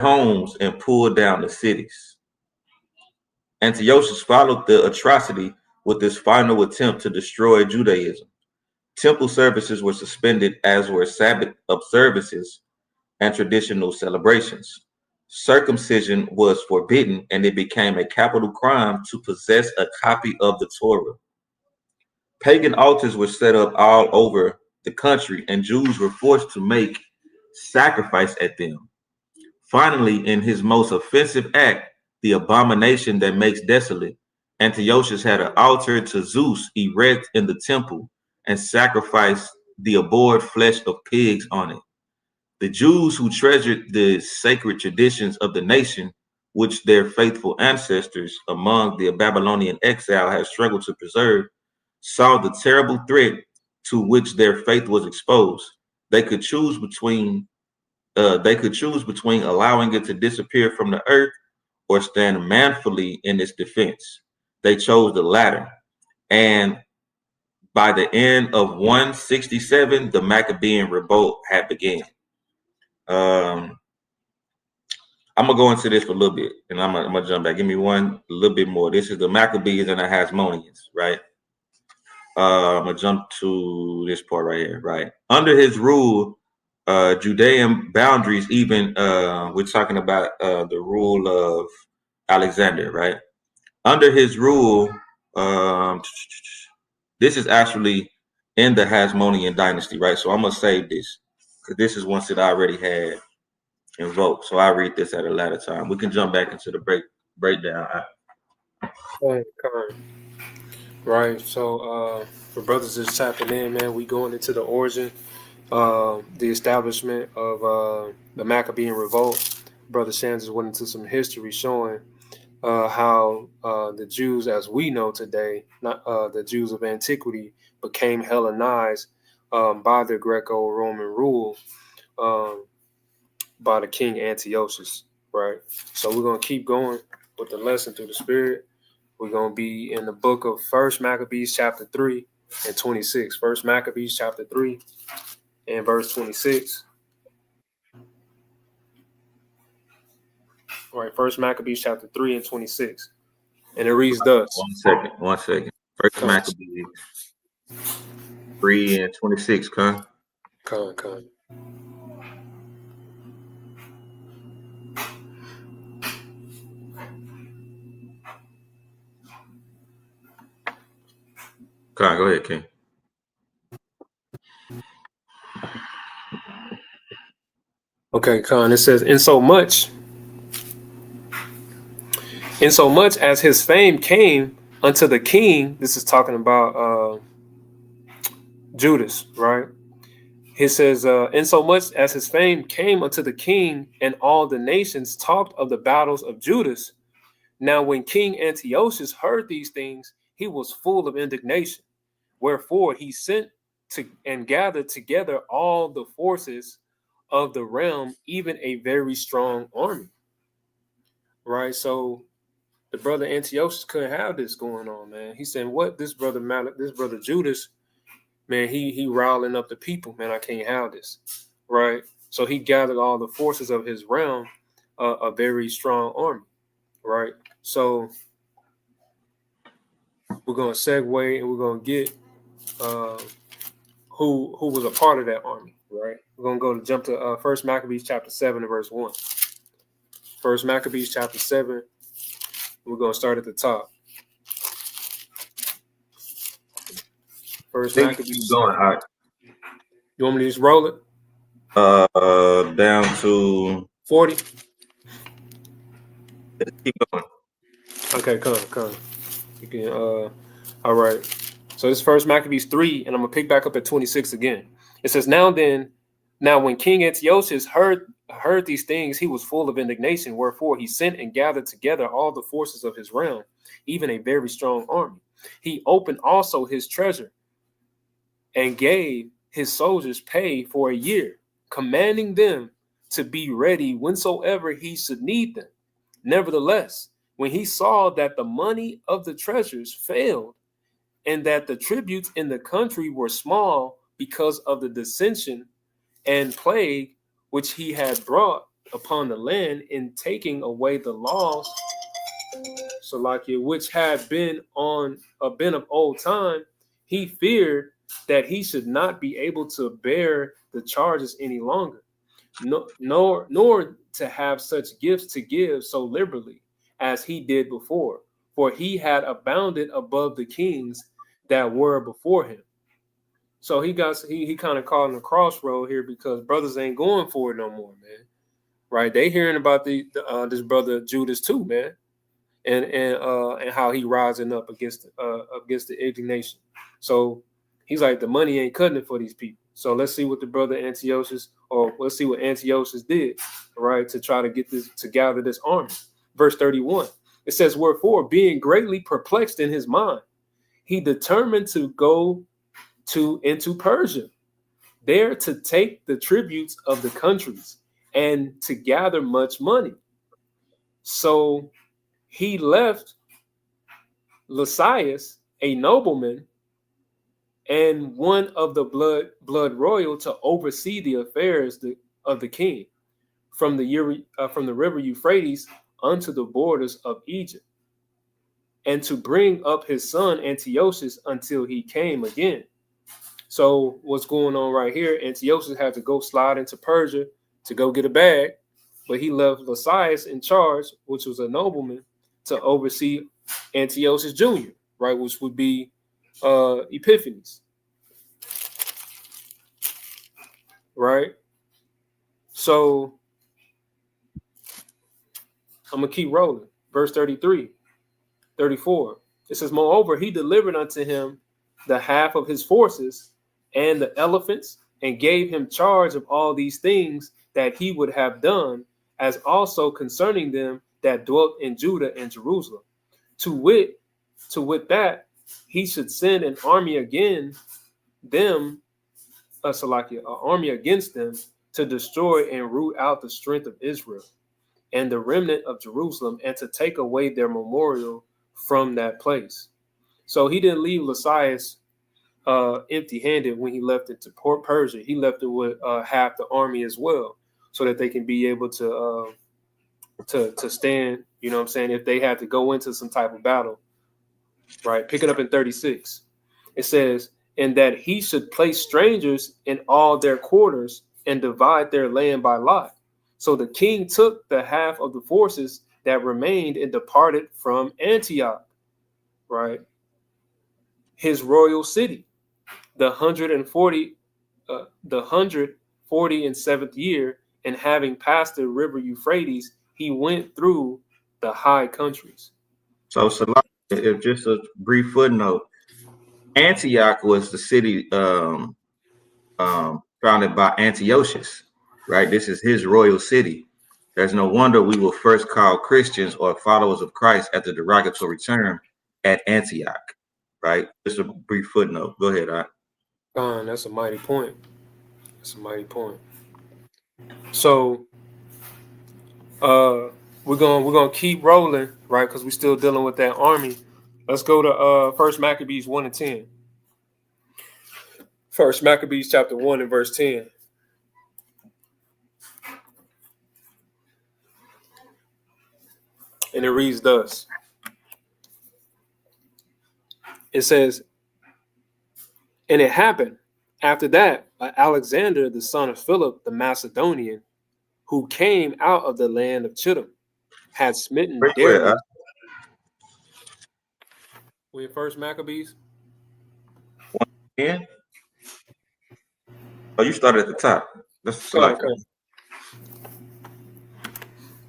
homes and pulled down the cities. Antiochus followed the atrocity with his final attempt to destroy Judaism. Temple services were suspended, as were Sabbath observances and traditional celebrations. Circumcision was forbidden, and it became a capital crime to possess a copy of the Torah. Pagan altars were set up all over the country, and Jews were forced to make sacrifice at them. Finally, in his most offensive act, the abomination that makes desolate, Antiochus had an altar to Zeus erect in the temple and sacrificed the abhorred flesh of pigs on it. The Jews who treasured the sacred traditions of the nation, which their faithful ancestors among the Babylonian exile had struggled to preserve, saw the terrible threat to which their faith was exposed. They could choose between allowing it to disappear from the earth or stand manfully in its defense. They chose the latter. And by the end of 167, the Maccabean revolt had begun. I'm gonna go into this for a little bit, and I'm gonna jump back. Give me a little bit more. This is the Maccabees and the Hasmoneans, right? I'm gonna jump to this part right here, right? Under his rule, Judean boundaries, even we're talking about the rule of Alexander, right? Under his rule, this is actually in the Hasmonean dynasty, right? So I'm gonna save this because this is one that I already had invoked. So I'll read this at a later time. We can jump back into the breakdown. Right. So for brothers just tapping in, man, we going into the origin, the establishment of the Maccabean revolt. Brother Sanders went into some history showing how the Jews, as we know today, not the Jews of antiquity, became Hellenized by the Greco-Roman rule by the king Antiochus. Right. So we're gonna keep going with the lesson through the Spirit. We're going to be in the book of First Maccabees chapter 3 and 26. First Maccabees chapter 3 and verse 26. All right, First Maccabees chapter 3 and 26. And it reads thus. One second. First Maccabees 3 and 26, Con. Con. Go ahead, King. Okay, Con. It says, insomuch as his fame came unto the king, this is talking about Judas, right? He says, insomuch as his fame came unto the king, and all the nations talked of the battles of Judas. Now, when King Antiochus heard these things, he was full of indignation. Wherefore he sent to and gathered together all the forces of the realm, even a very strong army. Right. So the brother Antiochus couldn't have this going on, man. He said, "What this brother Judas, man, he riling up the people, man. I can't have this." Right. So he gathered all the forces of his realm, a very strong army. Right. So we're gonna segue and we're gonna get who was a part of that army, right? We're gonna jump to First Maccabees chapter 7 and verse 1. First Maccabees chapter 7. We're gonna start at the top. First Maccabees. Going hot. You want me to just roll it? Down to 40. Let's keep going. Okay, come. You can. All right. So this is First Maccabees 3, and I'm gonna pick back up at 26 again. It says, now when King Antiochus heard these things, he was full of indignation. Wherefore he sent and gathered together all the forces of his realm, even a very strong army. He opened also his treasure and gave his soldiers pay for a year, commanding them to be ready whensoever he should need them. Nevertheless, when he saw that the money of the treasures failed, and that the tributes in the country were small because of the dissension and plague which he had brought, upon the land in taking away the laws, Salakia, which had been of old time, he feared that he should not be able to bear the charges any longer, nor to have such gifts to give so liberally as he did before, for he had abounded above the kings that were before him. So he kind of caught in a crossroad here because brothers ain't going for it no more, man. Right? They hearing about this brother Judas too, man, and how he rising up against the indignation. So he's like, the money ain't cutting it for these people. So let's see what the brother Antiochus, or let's see what Antiochus did, right, to try to gather this army. Verse 31. It says, wherefore, being greatly perplexed in his mind, he determined to go into Persia, there to take the tributes of the countries and to gather much money. So he left Lysias, a nobleman and one of the blood royal, to oversee the affairs of the king from the river Euphrates unto the borders of Egypt, and to bring up his son Antiochus until he came again. So what's going on right here? Antiochus had to go slide into Persia to go get a bag, but he left Lysias in charge, which was a nobleman, to oversee Antiochus Jr., right, which would be Epiphanes, right? So I'm going to keep rolling. Verse 33, 34. It says, moreover, he delivered unto him the half of his forces and the elephants, and gave him charge of all these things that he would have done, as also concerning them that dwelt in Judah and Jerusalem. To wit that he should send an army against them, an army against them, to destroy and root out the strength of Israel and the remnant of Jerusalem, and to take away their memorial from that place. So he didn't leave Lysias empty-handed when he left it to Persia. He left it with half the army as well, so that they can be able to stand. You know what I'm saying? If they had to go into some type of battle, right? Pick it up in 36. It says, "And that he should place strangers in all their quarters and divide their land by lot. So the king took the half of the forces that remained and departed from Antioch, right, his royal city, the 140 and 7th year, and having passed the river Euphrates, he went through the high countries." So, if just a brief footnote, Antioch was the city founded by Antiochus, right? This is his royal city. There's no wonder we will first call Christians or followers of Christ at the derogatory term at Antioch, right? Just a brief footnote. Go ahead, That's a mighty point. That's a mighty point. So we're gonna keep rolling, right? Because we're still dealing with that army. Let's go to First Maccabees 1 and 10. First Maccabees chapter 1 and verse 10. And it reads thus. It says, "And it happened after that, Alexander, the son of Philip the Macedonian, who came out of the land of Chittim, had smitten Darius." We in First Maccabees? 10? Oh, you started at the top. That's Oh, okay.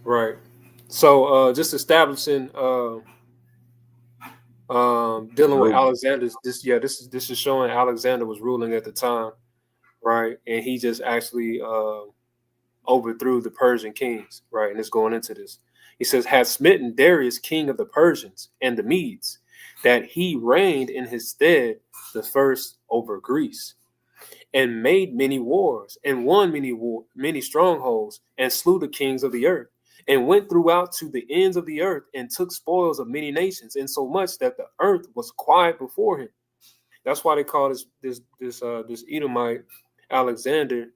Right. So just establishing dealing with Alexander's this is showing Alexander was ruling at the time, right? And he just actually overthrew the Persian kings, right? And it's going into this. He says, "Had smitten Darius, king of the Persians and the Medes, that he reigned in his stead the first over Greece, and made many wars, and won many strongholds, and slew the kings of the earth, and went throughout to the ends of the earth, and took spoils of many nations, insomuch that the earth was quiet before him." That's why they call this Edomite Alexander,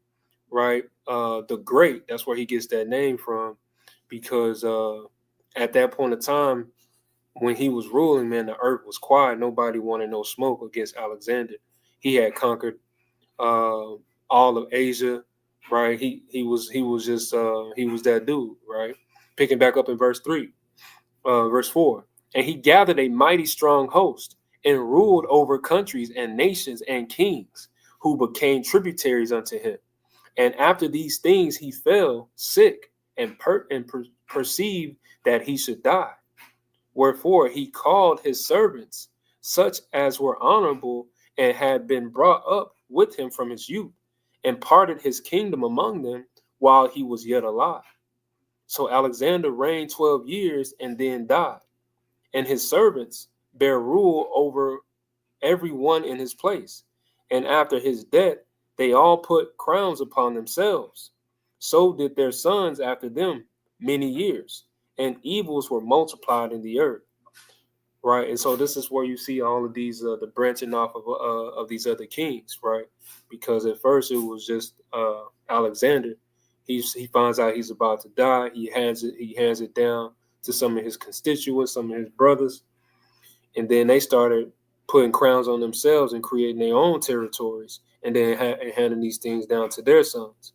right? the Great. That's where he gets that name from, because at that point of time when he was ruling, man, the earth was quiet. Nobody wanted no smoke against Alexander. He had conquered uh, all of Asia, right? He was just he was that dude, right? Picking back up in verse 4. And he gathered a mighty strong host and ruled over countries and nations and kings who became tributaries unto him. And after these things, he fell sick and perceived that he should die. Wherefore he called his servants, such as were honorable and had been brought up with him from his youth, and parted his kingdom among them while he was yet alive. So Alexander reigned 12 years and then died, and his servants bare rule over every one in his place. And after his death, they all put crowns upon themselves. So did their sons after them many years, and evils were multiplied in the earth. Right, and so this is where you see all of these the branching off of these other kings, right? Because at first it was just Alexander. He finds out he's about to die. He hands it down to some of his constituents, some of his brothers, and then they started putting crowns on themselves and creating their own territories, and then handing these things down to their sons.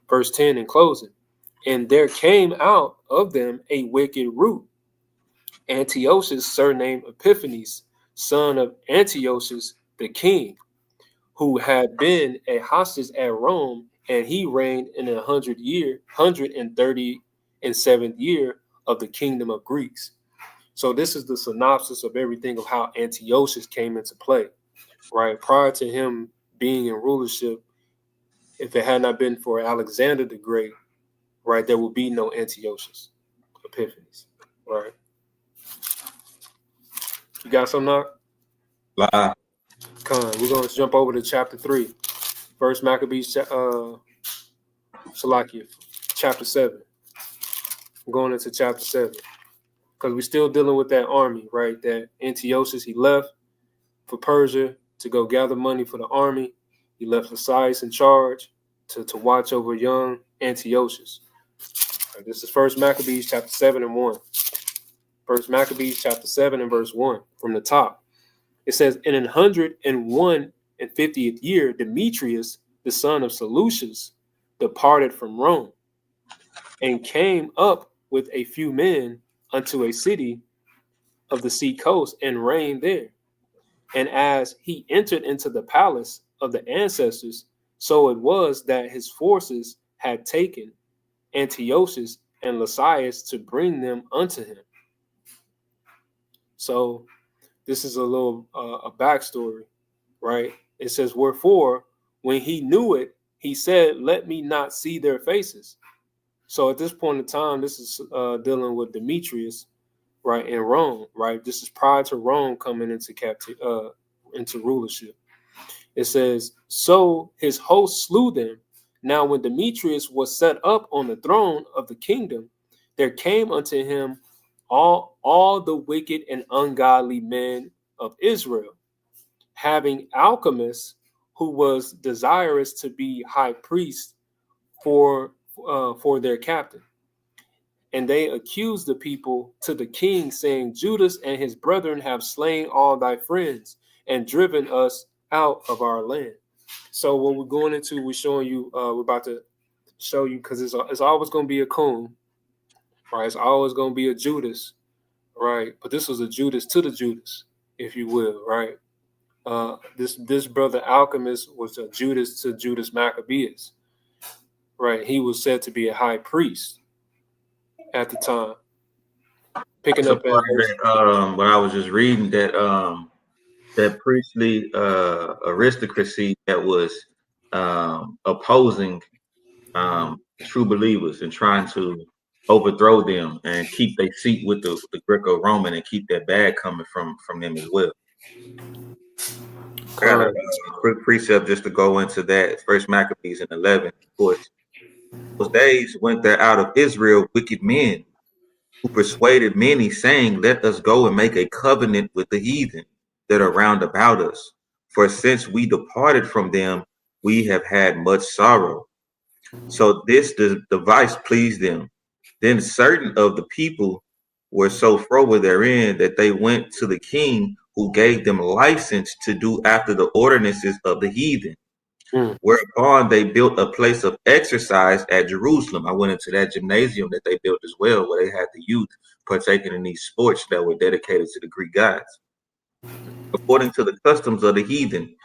Verse 10 in closing, and there came out of them a wicked root, Antiochus, surnamed Epiphanes, son of Antiochus the king, who had been a hostage at Rome, and he reigned in 137th year of the kingdom of Greeks. So this is the synopsis of everything of how Antiochus came into play, right? Prior to him being in rulership, if it had not been for Alexander the Great, right, there would be no Antiochus Epiphanes, right? You got some, Knock? Lie. We're going to jump over to chapter 3. First Maccabees, Salakia, chapter 7. We're going into chapter 7. Because we're still dealing with that army, right? That Antiochus, he left for Persia to go gather money for the army. He left Lysias in charge to watch over young Antiochus. Right, this is First Maccabees, chapter 7 and 1. First Maccabees, chapter 7 and verse 1 from the top. It says, in 151st year, Demetrius, the son of Seleucus, departed from Rome and came up with a few men unto a city of the sea coast and reigned there. And as he entered into the palace of the ancestors, so it was that his forces had taken Antiochus and Lysias to bring them unto him. So this is a little a backstory, right? It says, wherefore, when he knew it, he said, let me not see their faces. So at this point in time, this is dealing with Demetrius, right, in Rome, right? This is prior to Rome coming into rulership. It says, so his host slew them. Now when Demetrius was set up on the throne of the kingdom, there came unto him all the wicked and ungodly men of Israel, having Alchemists who was desirous to be high priest for their captain. And they accused the people to the king, saying, Judas and his brethren have slain all thy friends and driven us out of our land. So what we're going into, we're showing you, we're about to show you, because it's always going to be a coon, right? It's always going to be a Judas, right? But this was a Judas to the Judas, if you will, right? This brother Alchemist was a Judas to Judas Maccabeus, right? He was said to be a high priest at the time. Picking That's a up at part that when I was just reading that priestly aristocracy that was opposing true believers and trying to overthrow them and keep their seat with the Greco-Roman and keep that bad coming from them as well. I got a quick precept just to go into that. First Maccabees in 11, of course. Those days went there out of Israel wicked men who persuaded many, saying, let us go and make a covenant with the heathen that are round about us. For since we departed from them, we have had much sorrow. So this device pleased them. Then certain of the people were so froward therein that they went to the king, who gave them license to do after the ordinances of the heathen. Mm. Whereupon they built a place of exercise at Jerusalem. I went into that gymnasium that they built as well, where they had the youth partaking in these sports that were dedicated to the Greek gods, according to the customs of the heathen,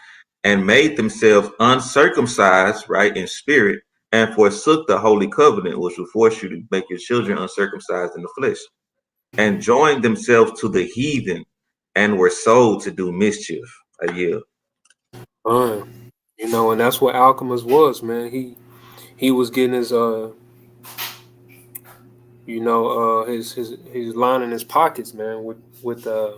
and made themselves uncircumcised, right, in spirit, and forsook the holy covenant, which will force you to make your children uncircumcised in the flesh, and joined themselves to the heathen, and were sold to do mischief. I yield. You know, and that's what Alchemist was, man. He was getting his his line in his pockets, man, with the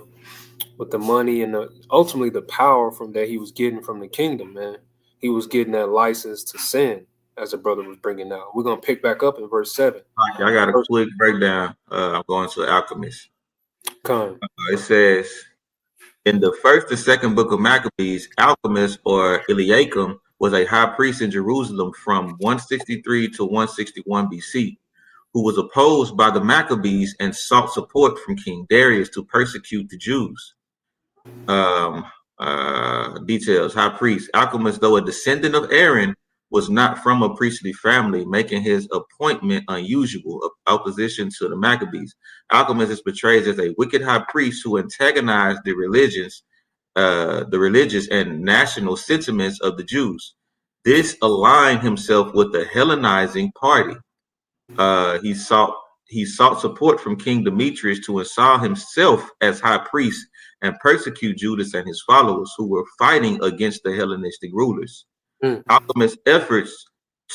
money and ultimately the power from that he was getting from the kingdom, man. He was getting that license to sin, as the brother was bringing out. We're gonna pick back up in verse 7. I got a quick breakdown. I'm going to Alchemist. Come. It says in the first and second book of Maccabees, Alchemist or Eliakim was a high priest in Jerusalem from 163 to 161 BC, who was opposed by the Maccabees and sought support from King Darius to persecute the Jews. Um, Details: High priest Alchemist, though a descendant of Aaron, was not from a priestly family, making his appointment unusual. Opposition to the Maccabees, Alchemist is portrayed as a wicked high priest who antagonized the religious and national sentiments of the Jews. This aligned himself with the Hellenizing party. He sought support from King Demetrius to install himself as high priest and persecute Judas and his followers, who were fighting against the Hellenistic rulers. Mm. Alchemist's efforts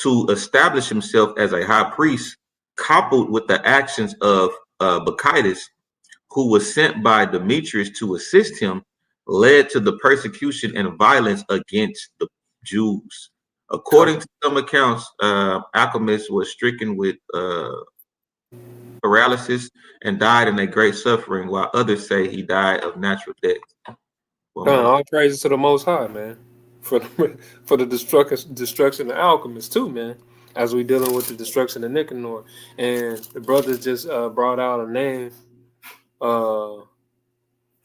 to establish himself as a high priest, coupled with the actions of Bacchides, who was sent by Demetrius to assist him, led to the persecution and violence against the Jews. According to some accounts, Alchemist was stricken with paralysis and died in a great suffering, while others say he died of natural death. Well, All praises to the Most High, man, for the destruction of Alchemist too, man. As we dealing with the destruction of Nicanor, and the brothers just brought out a name, uh,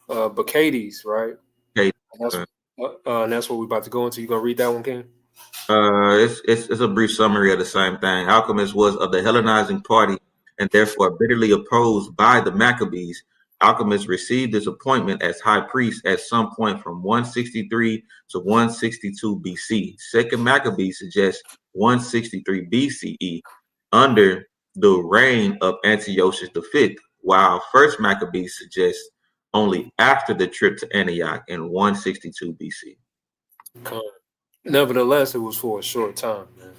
Bacchides, right? okay. And that's what we're about to go into. You gonna read that one, King? It's a brief summary of the same thing. Alchemist was of the Hellenizing party and therefore bitterly opposed by the Maccabees. Alchemist received his appointment as high priest at some point from 163 to 162 BC. Second Maccabees suggests 163 BCE under the reign of Antiochus V, while First Maccabees suggests only after the trip to Antioch in 162 BC. Nevertheless, it was for a short time, man.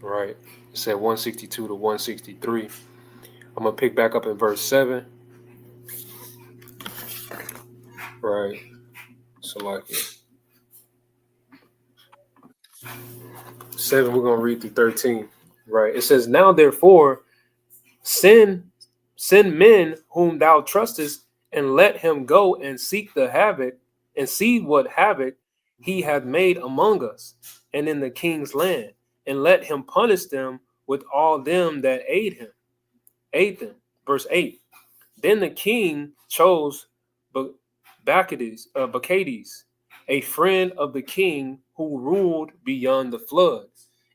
Right? It said 162 to 163. I'm gonna pick back up in verse 7. Right. So like 7, we're gonna read through 13. Right. It says, now therefore, send men whom thou trustest, and let him go and seek the havoc, and see what havoc he hath made among us and in the king's land, and let him punish them with all them that aid them. Verse 8. Then the king chose Bacchides, a friend of the king, who ruled beyond the flood,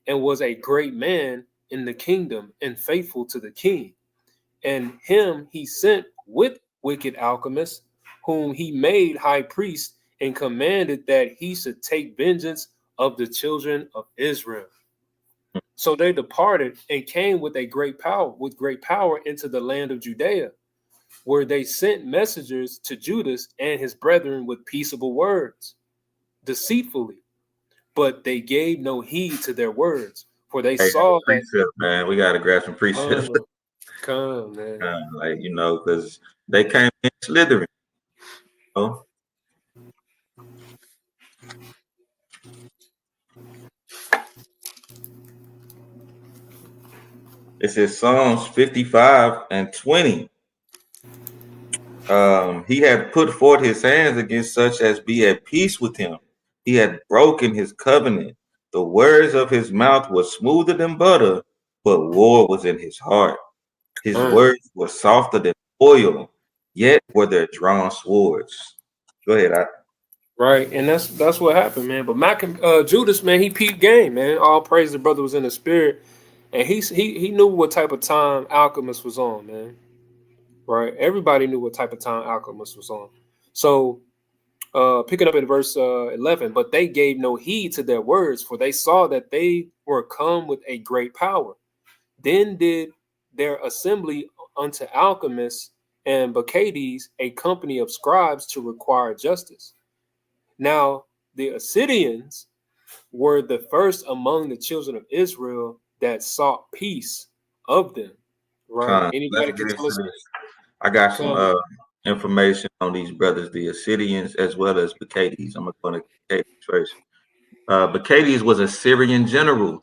and was a great man in the kingdom and faithful to the king. And him he sent with wicked alchemists, whom he made high priest, and commanded that he should take vengeance of the children of Israel. So they departed and came with great power into the land of Judea, where they sent messengers to Judas and his brethren with peaceable words, deceitfully, but they gave no heed to their words, for they saw that. Precept, man, we gotta grab some precepts. Come, man. Because they came in slithering. Oh, it says Psalms 55 and 20. He had put forth his hands against such as be at peace with him. He had broken his covenant. The words of his mouth were smoother than butter, but war was in his heart. His Con. words were softer than oil, yet were their drawn swords. Go ahead. Right, and that's what happened, man. But Judas, man, he peeped game, man. All praise the brother was in the spirit, and he knew what type of time Alchemist was on, man. Right, everybody knew what type of time Alchemist was on. So, picking up at verse 11, but they gave no heed to their words, for they saw that they were come with a great power. Then did their assembly unto Alchemists and Bacchades a company of scribes to require justice. Now, the Assyrians were the first among the children of Israel that sought peace of them. Right? Let's Anybody get can tell into us? this. I got some Come. information on these brothers, the Assyrians as well as Bacchades. I'm going to Bacchades first. Bacchades was a Syrian general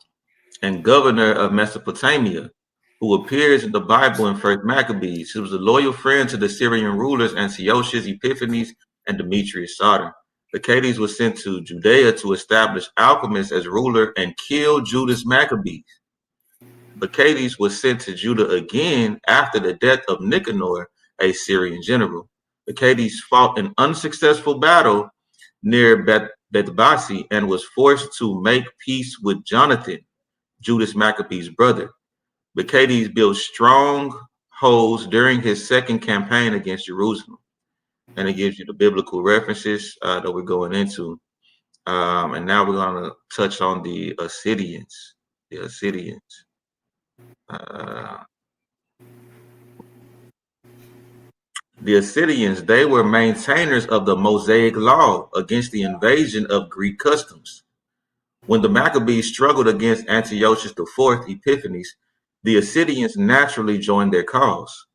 and governor of Mesopotamia, who appears in the Bible in First Maccabees. He was a loyal friend to the Syrian rulers Antiochus Epiphanes and Demetrius Sodom. Bacchades was sent to Judea to establish Alchemists as ruler and kill Judas Maccabee. Bacchades was sent to Judah again after the death of Nicanor, a Syrian general. Bacchades fought an unsuccessful battle near Bethbasi and was forced to make peace with Jonathan, Judas Maccabee's brother. Bacchades built strongholds during his second campaign against Jerusalem. And it gives you the biblical references that we're going into. And now we're going to touch on the Assyrians. The Assyrians. The Assyrians, they were maintainers of the Mosaic law against the invasion of Greek customs. When the Maccabees struggled against Antiochus IV Epiphanes, the Assyrians naturally joined their cause.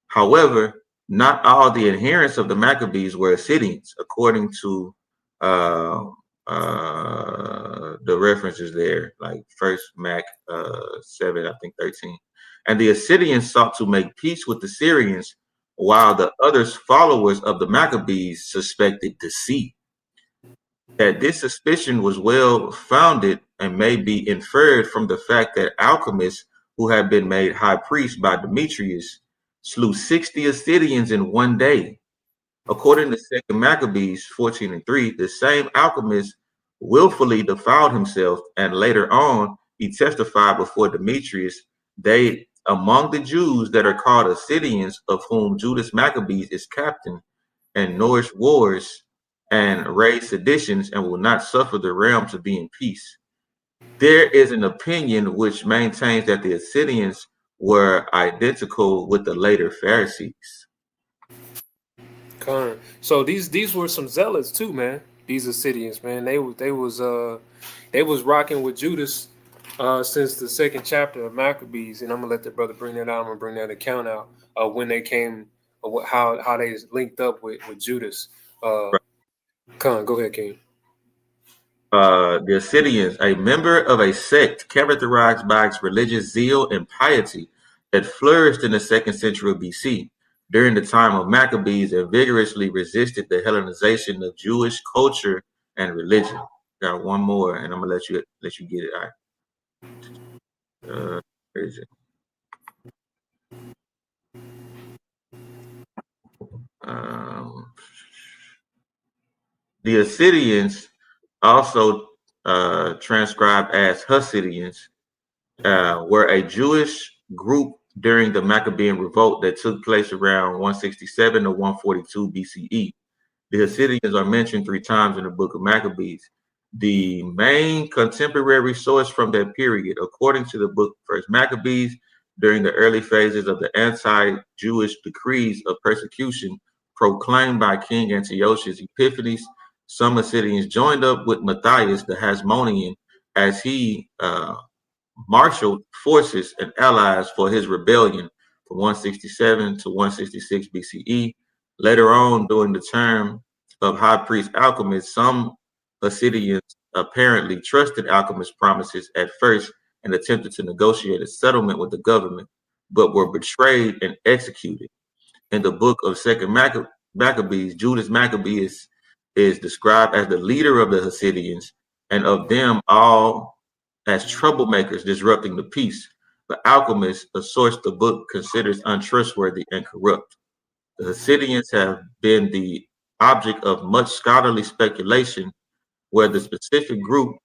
However, not all the adherents of the Maccabees were Assyrians, according to uh, the references there, like First Mac 7, I think 13. And the Assyrians sought to make peace with the Syrians, while the others, followers of the Maccabees, suspected deceit. That this suspicion was well founded and may be inferred from the fact that Alchemists, who had been made high priest by Demetrius, slew 60 Assyrians in one day. According to 2 Maccabees 14:3, the same alchemist willfully defiled himself, and later on he testified before Demetrius, they among the Jews that are called Assyrians, of whom Judas Maccabees is captain, and nourish wars and raise seditions, and will not suffer the realm to be in peace. There is an opinion which maintains that the Assyrians were identical with the later Pharisees. Con. So these were some zealots too, man. These Assyrians, man. They was rocking with Judas since the second chapter of Maccabees, and I'm gonna let the brother bring that out. I'm gonna bring that account out when they came, how they linked up with Judas. Con, go ahead, King. The Assyrians, a member of a sect characterized by its religious zeal and piety that flourished in the 2nd century BC during the time of Maccabees and vigorously resisted the Hellenization of Jewish culture and religion. Got one more, and I'm gonna let you get it. All right. Where is it? Um, the Assyrians, also transcribed as Hasidians, were a Jewish group during the Maccabean revolt that took place around 167 to 142 BCE. The Hasidians are mentioned 3 times in the book of Maccabees. The main contemporary source from that period, according to the book First Maccabees, during the early phases of the anti-Jewish decrees of persecution proclaimed by King Antiochus Epiphanes, some Assyrians joined up with Matthias the Hasmonean as he marshaled forces and allies for his rebellion from 167 to 166 BCE. Later on, during the term of High Priest Alchemist, some Assyrians apparently trusted Alchemist's promises at first and attempted to negotiate a settlement with the government, but were betrayed and executed. In the book of Second Maccabees, Judas Maccabeus is described as the leader of the Hasidians, and of them all as troublemakers disrupting the peace. The alchemists, a source the book considers untrustworthy and corrupt. The Hasidians have been the object of much scholarly speculation, where the specific group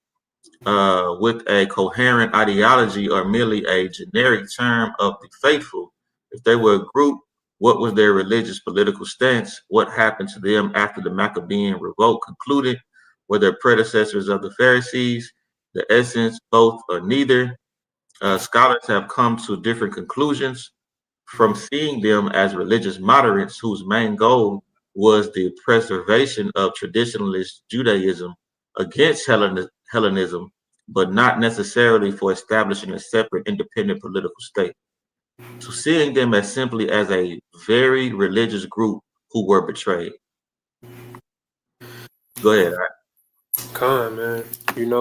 with a coherent ideology or merely a generic term of the faithful. If they were a group, what was their religious political stance? What happened to them after the Maccabean revolt concluded? Were their predecessors of the Pharisees? The essence, both or neither. Scholars have come to different conclusions from seeing them as religious moderates whose main goal was the preservation of traditionalist Judaism against Hellenism, but not necessarily for establishing a separate independent political state. To seeing them as simply as a very religious group who were betrayed. Go ahead. Con, man.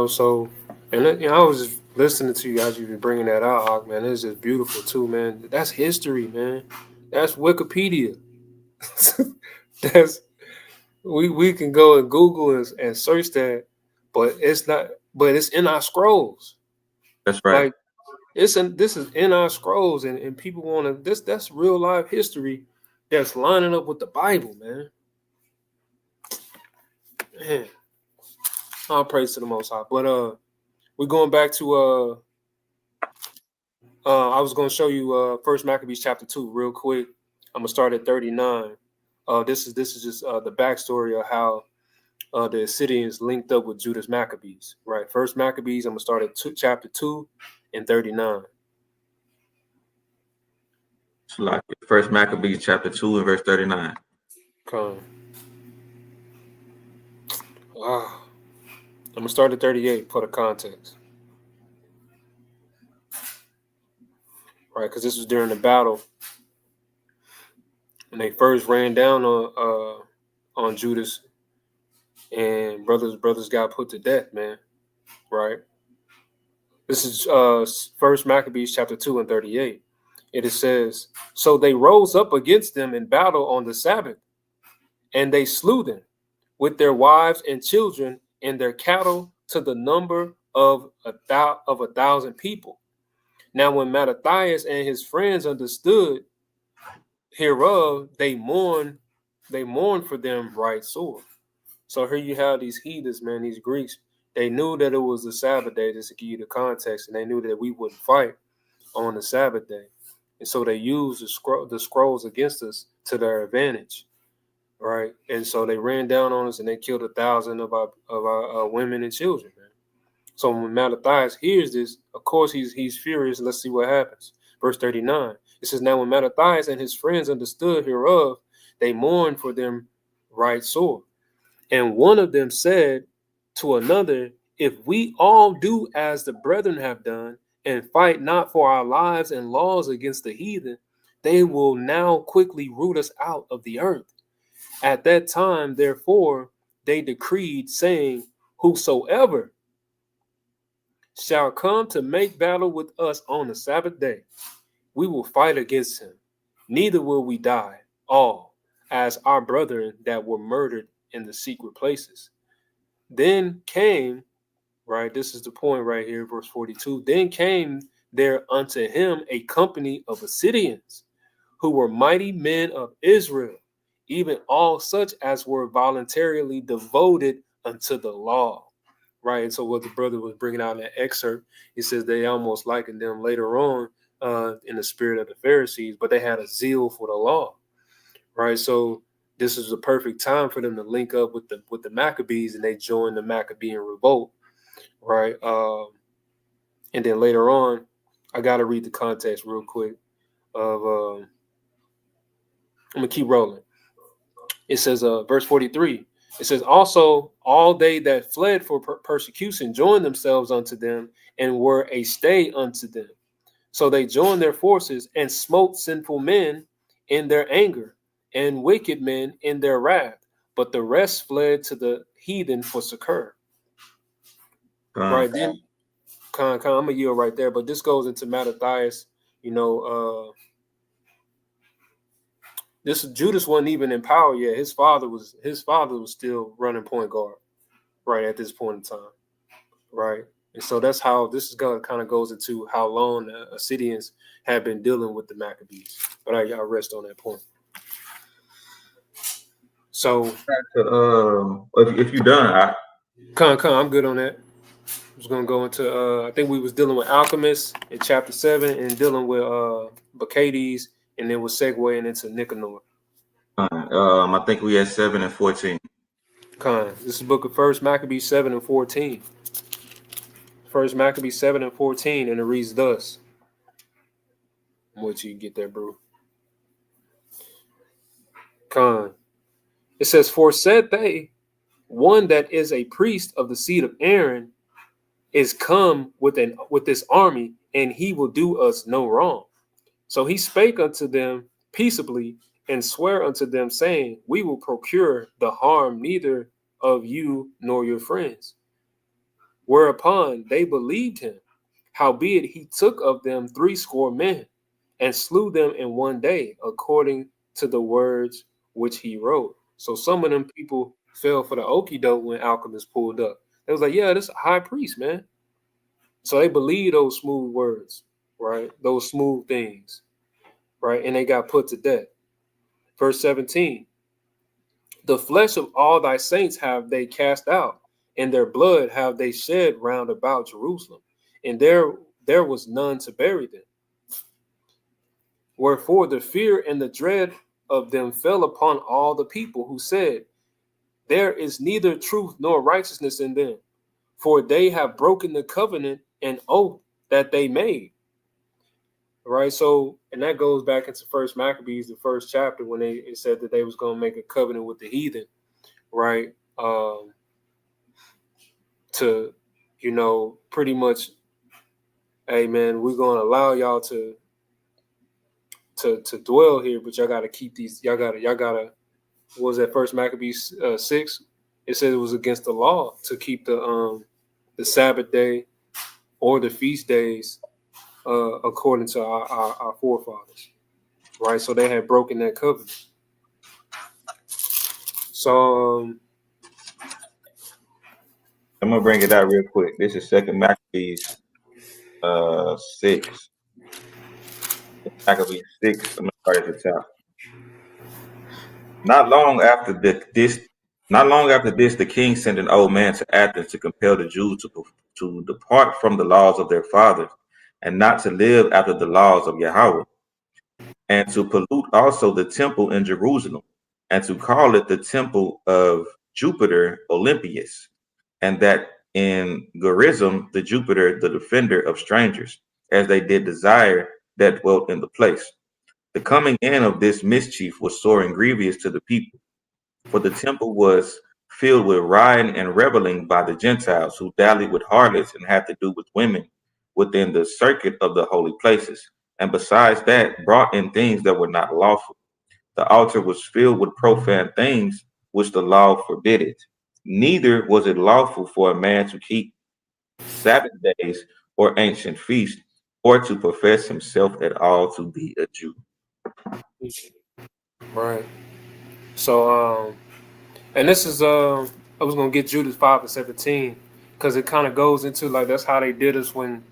So, and I was just listening to you as you been bringing that out, Hawk, man. It's just beautiful too, man. That's history, man. That's Wikipedia. That's we can go and Google and search that, but it's not. But it's in our scrolls. That's right. Like this is in our scrolls, and people want to. That's real life history that's lining up with the Bible, man. Man, all praise to the Most High. But we're going back to I was going to show you First Maccabees chapter 2 real quick. I'm gonna start at 39. This is just the backstory of how the Assyrians linked up with Judas Maccabees. Right, First Maccabees. I'm gonna start at chapter 2 and 39. So like First Maccabees chapter 2 and verse 39. Come. Wow. I'm gonna start at 38 for the context. Right, because this was during the battle when they first ran down on Judas, and brothers got put to death, man. Right. This is First Maccabees chapter 2 and 38. It says, "So they rose up against them in battle on the Sabbath, and they slew them with their wives and children and their cattle to the number of 1,000 people. Now when Mattathias and his friends understood hereof, they mourned for them right sore." So here you have these heathens, man, these Greeks. They knew that it was the Sabbath day, just to give you the context, and they knew that we wouldn't fight on the Sabbath day. And so they used the scrolls against us to their advantage, right? And so they ran down on us and they killed 1,000 of our women and children, man. So when Mattathias hears this, of course he's furious. Let's see what happens. Verse 39. It says, "Now when Mattathias and his friends understood hereof, they mourned for them right sore. And one of them said to another, If we all do as the brethren have done, and fight not for our lives and laws against the heathen, they will now quickly root us out of the earth. At that time, therefore, they decreed, saying, Whosoever shall come to make battle with us on the Sabbath day, we will fight against him. Neither will we die, all, as our brethren that were murdered in the secret places. Then came," right, this is the point right here, verse 42, "then came there unto him a company of Assyrians, who were mighty men of Israel, even all such as were voluntarily devoted unto the law." Right, and so what the brother was bringing out in that excerpt, he says they almost likened them later on in the spirit of the Pharisees, but they had a zeal for the law. Right, so this is the perfect time for them to link up with the Maccabees, and they joined the Maccabean revolt. Right, and then later on, I got to read the context real quick. I'm gonna keep rolling. It says, verse 43. It says, "Also all they that fled for persecution joined themselves unto them, and were a stay unto them. So they joined their forces and smote sinful men in their anger, and wicked men in their wrath. But the rest fled to the heathen for succor." Right, then, I'm gonna yield right there. But this goes into Mattathias. You know, this Judas wasn't even in power yet. His father was still running point guard right at this point in time. right? And so that's how this is gonna kind of goes into how long the Assyrians have been dealing with the Maccabees. But I rest on that point. So, If you're done, I'm good on that. I was gonna go into I think we was dealing with alchemists in chapter 7 and dealing with Bacades, and then we're segueing into Nicanor. I think we had 7 and 14. This is the book of First Maccabees 7 and 14. First Maccabees 7 and 14, and it reads thus. What you get there, bro? It says, "For said they, one that is a priest of the seed of Aaron is come with this army, and he will do us no wrong. So he spake unto them peaceably, and sware unto them, saying, We will procure the harm neither of you nor your friends. Whereupon they believed him. Howbeit he took of them 60 men, and slew them in one day, according to the words which he wrote." So some of them people fell for the okie doke when alchemists pulled up. They was like, "Yeah, this is a high priest, man." So they believed those smooth words, right? Those smooth things, right? And they got put to death. Verse 17, "The flesh of all thy saints have they cast out, and their blood have they shed round about Jerusalem, and there was none to bury them. Wherefore the fear and the dread of them fell upon all the people, who said, There is neither truth nor righteousness in them, for they have broken the covenant and oath that they made." Right. So, and that goes back into First Maccabees, the first chapter, when it said that they was going to make a covenant with the heathen, right? To, pretty much, hey man, we're going to allow y'all to dwell here, but y'all got to keep these. Y'all gotta. What was that First Maccabees 6? It said it was against the law to keep the Sabbath day or the feast days according to our forefathers, right? So they had broken that covenant. So I'm gonna bring it out real quick. This is Second Maccabees 6. Maccabees 6. I'm gonna start at the top. Not long after this, the king sent an old man to Athens to compel the Jews to depart from the laws of their fathers, and not to live after the laws of Yahweh, and to pollute also the temple in Jerusalem, and to call it the temple of Jupiter Olympius, and that in Gerizim the Jupiter, the defender of strangers, as they did desire that dwelt in the place. The coming in of this mischief was sore and grievous to the people, for the temple was filled with rioting and reveling by the Gentiles, who dallied with harlots and had to do with women within the circuit of the holy places, and besides that, brought in things that were not lawful. The altar was filled with profane things which the law forbidded. Neither was it lawful for a man to keep Sabbath days or ancient feasts, or to profess himself at all to be a Jew. right. So and this is I was gonna get Judas 5 and 17 because it kind of goes into like that's how they did us when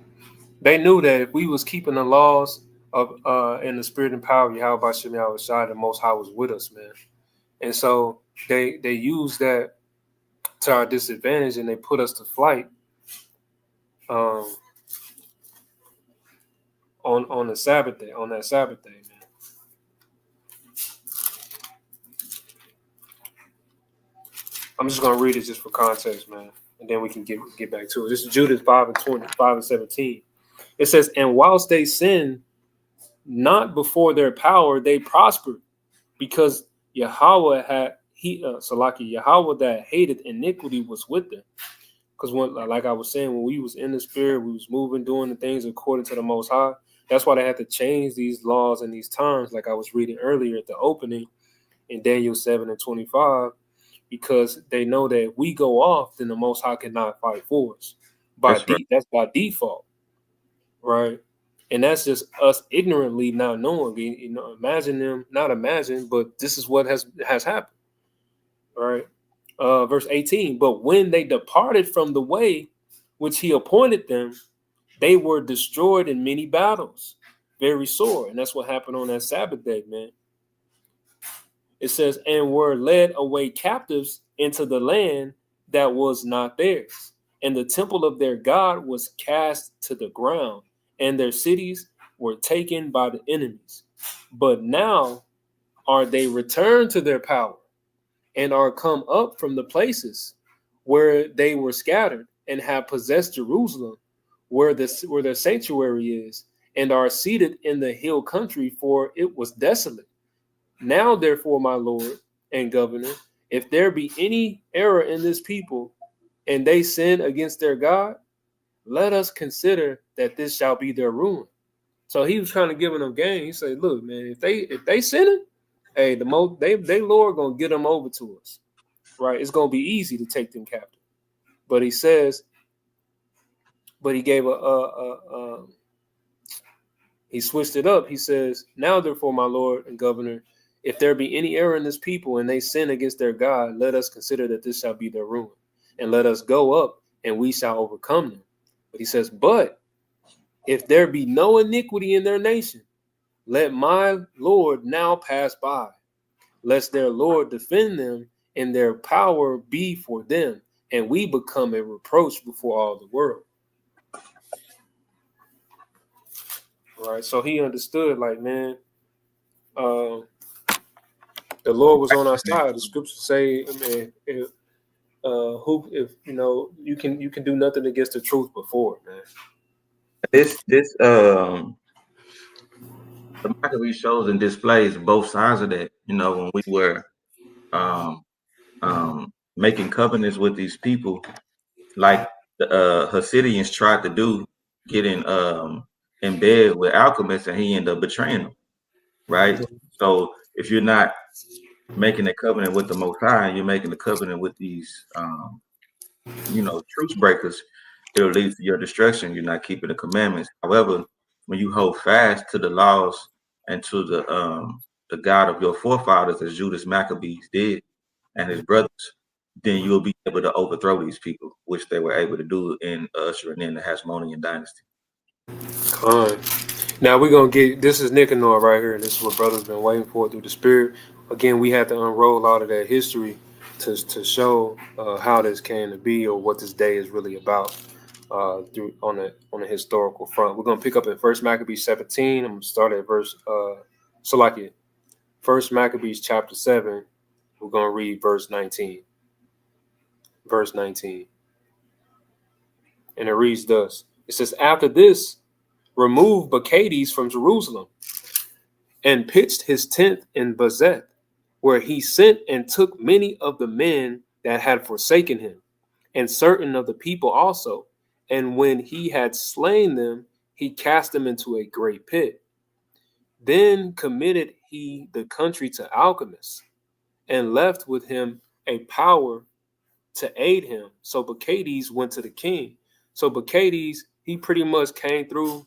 they knew that if we was keeping the laws of in the spirit and power of Yahweh Shem Yahweh Shai, the Most High was with us, man. And so they used that to our disadvantage, and they put us to flight um, on the Sabbath day, on that Sabbath day, man. I'm just gonna read it just for context, man, and then we can get back to it. This is Judas 5 and 20, 5 and 17. It says, "And whilst they sinned not before their power, they prospered, because Yahweh had Yahweh that hated iniquity was with them." Because when, like I was saying, when we was in the spirit, we was moving, doing the things according to the Most High. That's why they had to change these laws and these terms, like I was reading earlier at the opening in Daniel 7 and 25, because they know that if we go off, then the Most High cannot fight for us. That's right. That's by default, right? And that's just us ignorantly not knowing. Imagine them, not imagine, but this is what has happened, right? Verse 18, "But when they departed from the way which he appointed them, they were destroyed in many battles, very sore. And that's what happened on that Sabbath day, man. It says, and were led away captives into the land that was not theirs. And the temple of their God was cast to the ground, and their cities were taken by the enemies. But now are they returned to their power, and are come up from the places where they were scattered, and have possessed Jerusalem, where their sanctuary is, and are seated in the hill country, for it was desolate. Now, therefore, my Lord and Governor, if there be any error in this people, and they sin against their God, let us consider that this shall be their ruin. So he was trying to give them game. He said, "Look, man, if they sinning, hey, they Lord gonna get them over to us, right? It's gonna be easy to take them captive." But he says, but he gave he switched it up. He says, "Now, therefore, my Lord and Governor, if there be any error in this people and they sin against their God, let us consider that this shall be their ruin, and let us go up and we shall overcome them." But he says, "But if there be no iniquity in their nation, let my Lord now pass by, lest their Lord defend them and their power be for them, and we become a reproach before all the world." Right. So he understood, like, man, the Lord was on our side. The scriptures say, I mean, if you can do nothing against the truth before, man. This the Maccabees shows and displays both sides of that. When we were um making covenants with these people, like the Hasidians tried to do, getting in bed with alchemists, and he ended up betraying them, right? So if you're not making a covenant with the Most High, and you're making a covenant with these truce breakers, it'll lead to your destruction. You're not keeping the commandments. However, when you hold fast to the laws and to the God of your forefathers, as Judas Maccabees did and his brothers, then you'll be able to overthrow these people, which they were able to do in ushering in the Hasmonean dynasty. Con. Now we're gonna get this is Nicanor right here. This is what brothers been waiting for through the spirit. Again, we had to unroll all of that history to show how this came to be, or what this day is really about through on a historical front. We're gonna pick up in First Maccabees 17. I'm gonna start at verse Salakia. First Maccabees chapter 7. We're gonna read verse 19. Verse 19. And it reads thus. It says, after this, removed Bacchades from Jerusalem, and pitched his tent in Bezeth, where he sent and took many of the men that had forsaken him, and certain of the people also. And when he had slain them, he cast them into a great pit. Then committed he the country to Alchemists, and left with him a power to aid him. So Bacchades went to the king. So Bacchades, he pretty much came through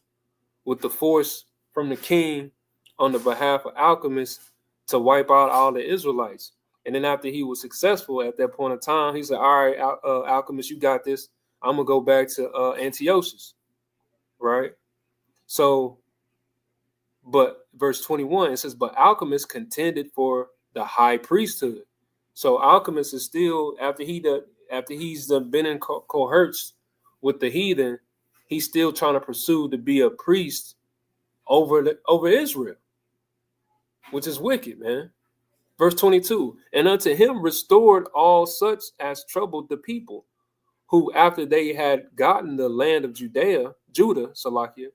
with the force from the king on the behalf of alchemists to wipe out all the Israelites. And then after he was successful at that point in time, he said, all right, alchemist, you got this. I'm going to go back to Antiochus, right? So, but verse 21, it says, but alchemists contended for the high priesthood. So alchemist is still, after he's been in cohorts with the heathen, he's still trying to pursue to be a priest over Israel, which is wicked, man. Verse 22, and unto him restored all such as troubled the people, who after they had gotten the land of Judah, Salakia,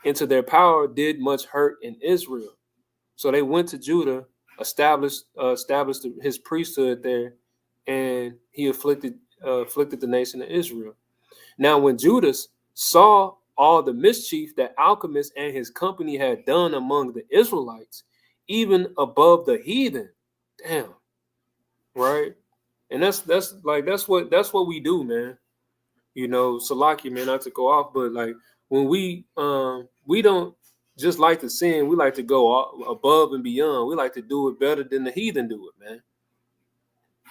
into their power, did much hurt in Israel. So they went to Judah, established his priesthood there, and he afflicted the nation of Israel. Now, when Judas saw all the mischief that Alchemist and his company had done among the Israelites, even above the heathen, damn, right? And that's what we do, man. Salaki, man, not to go off, but like when we don't just like to sin, we like to go above and beyond. We like to do it better than the heathen do it, man.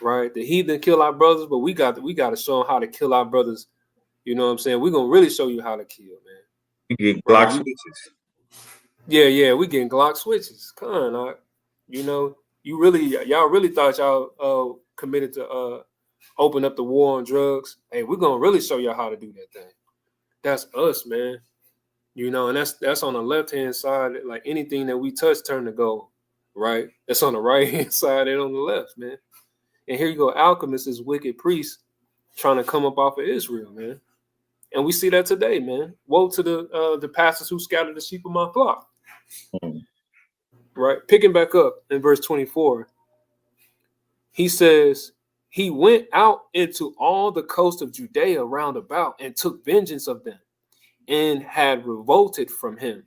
Right? The heathen kill our brothers, but we got to show them how to kill our brothers You know what I'm saying? We're gonna really show you how to kill, man. You get Right? Glock switches. Yeah, we getting Glock switches. Come on, you know, y'all really thought y'all committed to open up the war on drugs. Hey, we're gonna really show y'all how to do that thing. That's us, man. You know, and that's on the left hand side. Like anything that we touch turn to gold, right? That's on the right hand side and on the left, man. And here you go, alchemists, this wicked priest trying to come up off of Israel, man. And we see that today, man. Woe to the pastors who scattered the sheep of my flock. Mm. Right? Picking back up in verse 24, he says, he went out into all the coast of Judea round about and took vengeance of them and had revolted from him,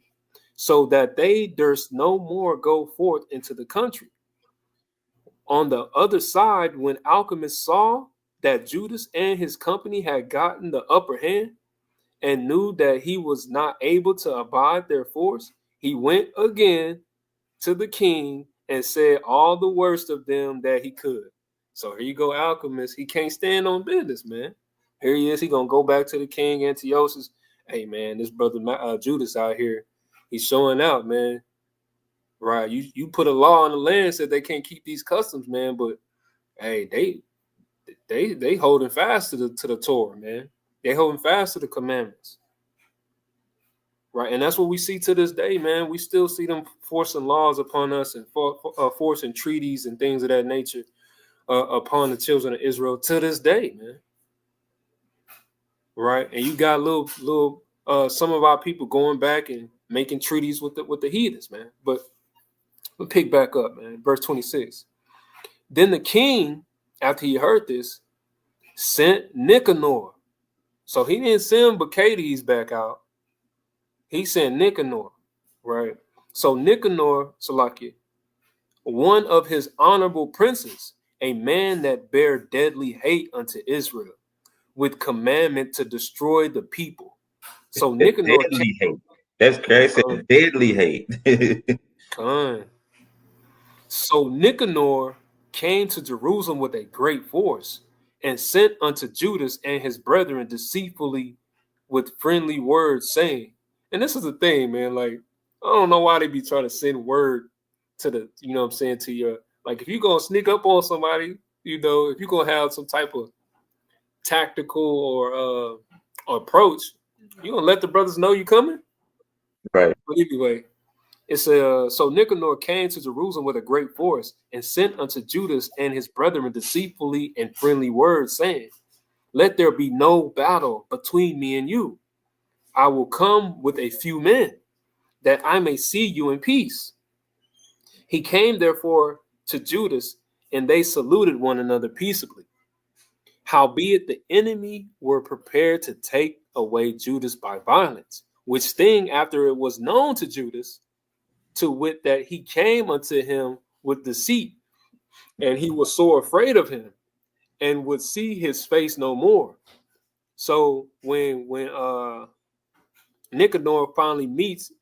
so that they durst no more go forth into the country. On the other side, when alchemists saw that Judas and his company had gotten the upper hand and knew that he was not able to abide their force, he went again to the king and said all the worst of them that he could. So here you go, alchemist. He can't stand on business, man. Here he is. He gonna go back to the king Antiochus. Hey, man, this brother Judas out here, he's showing out, man. Right? You put a law on the land, said they can't keep these customs, man. But hey, they holding fast to the Torah, man. They holding fast to the commandments. Right, and that's what we see to this day, man. We still see them forcing laws upon us and forcing treaties and things of that nature upon the children of Israel to this day, man. Right, and you got little some of our people going back and making treaties with the heathens, man. But we'll pick back up, man. Verse 26. Then the king, after he heard this, sent Nicanor. So he didn't send Bacades back out. He sent Nicanor, right? So Nicanor, Salakia, one of his honorable princes, a man that bare deadly hate unto Israel, with commandment to destroy the people. So Nicanor Deadly hate. That's crazy. Deadly hate. So Nicanor came to Jerusalem with a great force and sent unto Judas and his brethren deceitfully with friendly words, saying, and this is the thing, man, like, I don't know why they be trying to send word to the, you know what I'm saying, to your, like, if you're going to sneak up on somebody, you know, if you're going to have some type of tactical or approach, you're going to let the brothers know you coming? Right. But anyway, it says, so Nicanor came to Jerusalem with a great force and sent unto Judas and his brethren deceitfully and friendly words, saying, let there be no battle between me and you. I will come with a few men, that I may see you in peace. He came therefore to Judas, and they saluted one another peaceably. Howbeit the enemy were prepared to take away Judas by violence, which thing after it was known to Judas, to wit that he came unto him with deceit, and he was so afraid of him, and would see his face no more. So when Nicanor finally meets,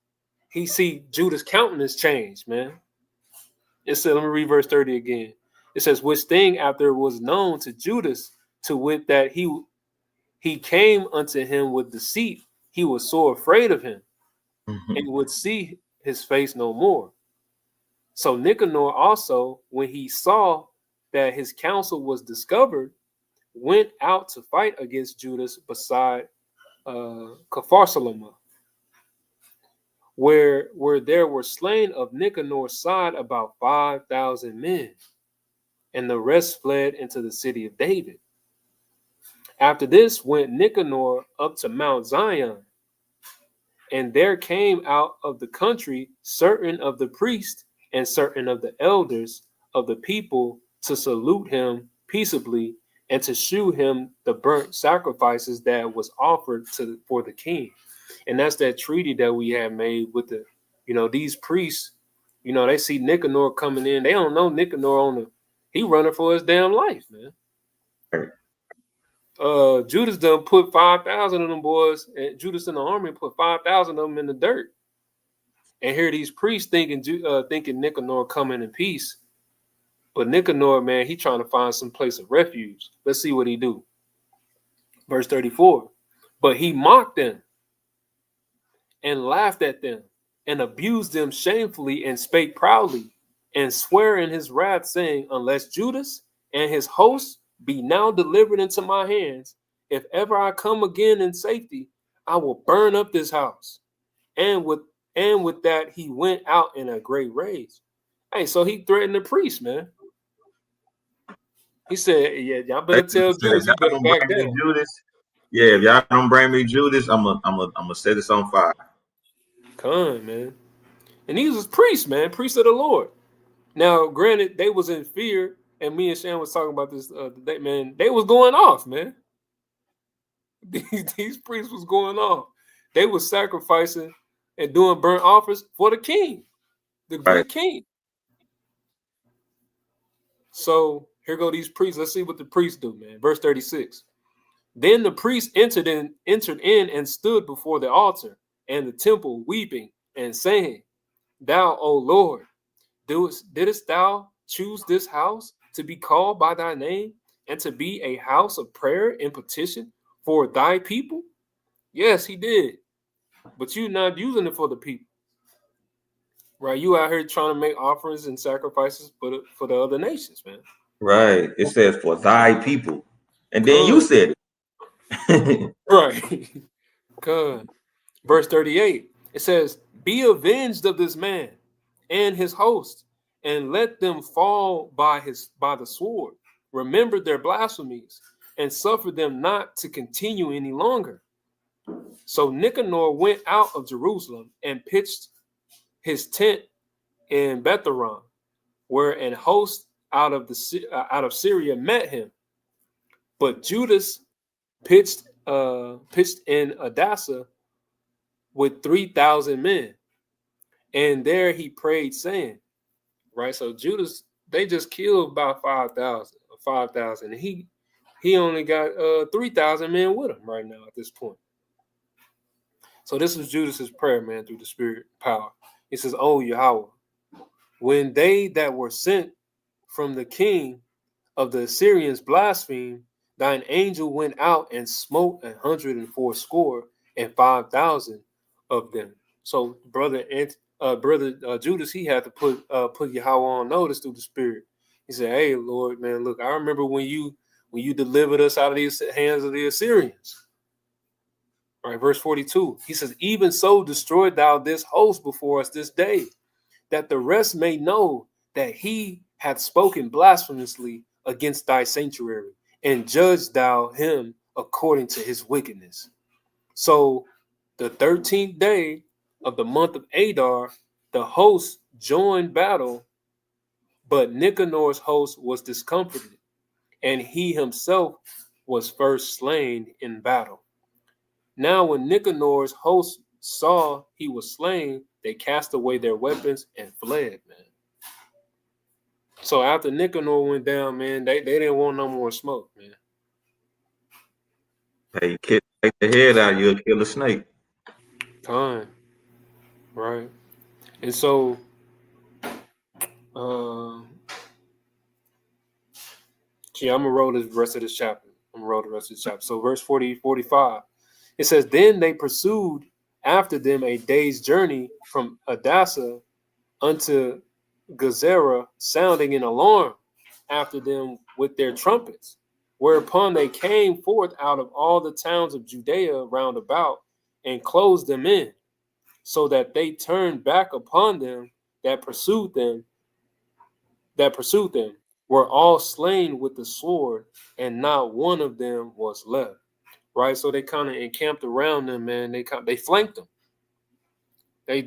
he see Judas' countenance change, man. It said, let me read verse 30 again. It says, which thing after it was known to Judas, to wit that he came unto him with deceit, he was so afraid of him, and would see his face no more. So Nicanor also, when he saw that his counsel was discovered, went out to fight against Judas beside Capharsalama, where there were slain of Nicanor's side about 5,000 men, and the rest fled into the city of David. After this went Nicanor up to Mount Zion, and there came out of the country certain of the priests and certain of the elders of the people to salute him peaceably and to shew him the burnt sacrifices that was offered for the king. And that's that treaty that we had made with the, you know, these priests, you know, they see Nicanor coming in. They don't know Nicanor he running for his damn life, man. Judas done put 5,000 of them boys, and Judas in the army put 5,000 of them in the dirt. And here these priests thinking Nicanor coming in peace. But Nicanor, man, he trying to find some place of refuge. Let's see what he do. Verse 34. But he mocked them and laughed at them and abused them shamefully and spake proudly and sware in his wrath, saying, unless Judas and his hosts be now delivered into my hands, if ever I come again in safety, I will burn up this house. And with that he went out in a great rage. Hey, so he threatened the priest, man. He said, yeah, y'all They better tell said, if Judas, you y'all better don't back bring me down. Judas, yeah, if y'all don't bring me Judas, I'm gonna set this on fire. Come, man. And these was priests, man, priests of the Lord. Now, granted, they was in fear, and me and Shan was talking about this today, man. They was going off, man. These priests was going off. They was sacrificing and doing burnt offers for the king, the Right. Greek king. So here go these priests. Let's see what the priests do, man. Verse 36. Then the priest entered in and stood before the altar and the temple, weeping and saying, Thou, O Lord, didst thou choose this house to be called by thy name and to be a house of prayer and petition for thy people? Yes, he did. But you're not using it for the people, right? You out here trying to make offerings and sacrifices for the other nations, man. Right. It says for thy people. And then you Con, said it. right. Con. Verse 38, it says, Be avenged of this man and his host, and let them fall by the sword. Remember their blasphemies, and suffer them not to continue any longer. So Nicanor went out of Jerusalem and pitched his tent in Betharon, where an host out of Syria met him. But Judas pitched in Adasa with 3,000 men. And there he prayed, saying, right? So Judas, they just killed about 5,000, 5,000. And he only got 3,000 men with him right now at this point. So this is Judas's prayer, man, through the Spirit power. He says, "Oh Yahweh, when they that were sent from the king of the Assyrians blasphemed, thine angel went out and smote 104 and 5,000 of them." So brother Judas, he had to put Yahweh on notice through the Spirit. He said, "Hey Lord, man, look, I remember when you delivered us out of these hands of the Assyrians." All right, verse 42. He says, "Even so destroy thou this host before us this day, that the rest may know that he hath spoken blasphemously against thy sanctuary, and judge thou him according to his wickedness." So the 13th day of the month of Adar, the host joined battle, but Nicanor's host was discomfited, and he himself was first slain in battle. Now when Nicanor's host saw he was slain, they cast away their weapons and fled, man. So after Nicanor went down, man, they didn't want no more smoke, man. Hey, take the head out, you'll kill a snake. Time, right? And so, uh, I'm gonna roll the rest of this chapter. So verse 40, 45, it says, Then they pursued after them a day's journey from Adasa unto Gezerah, sounding an alarm after them with their trumpets. Whereupon they came forth out of all the towns of Judea round about and closed them in, so that they turned back upon them that pursued them, were all slain with the sword, and not one of them was left. Right, so they kind of encamped around them, man. They flanked them. They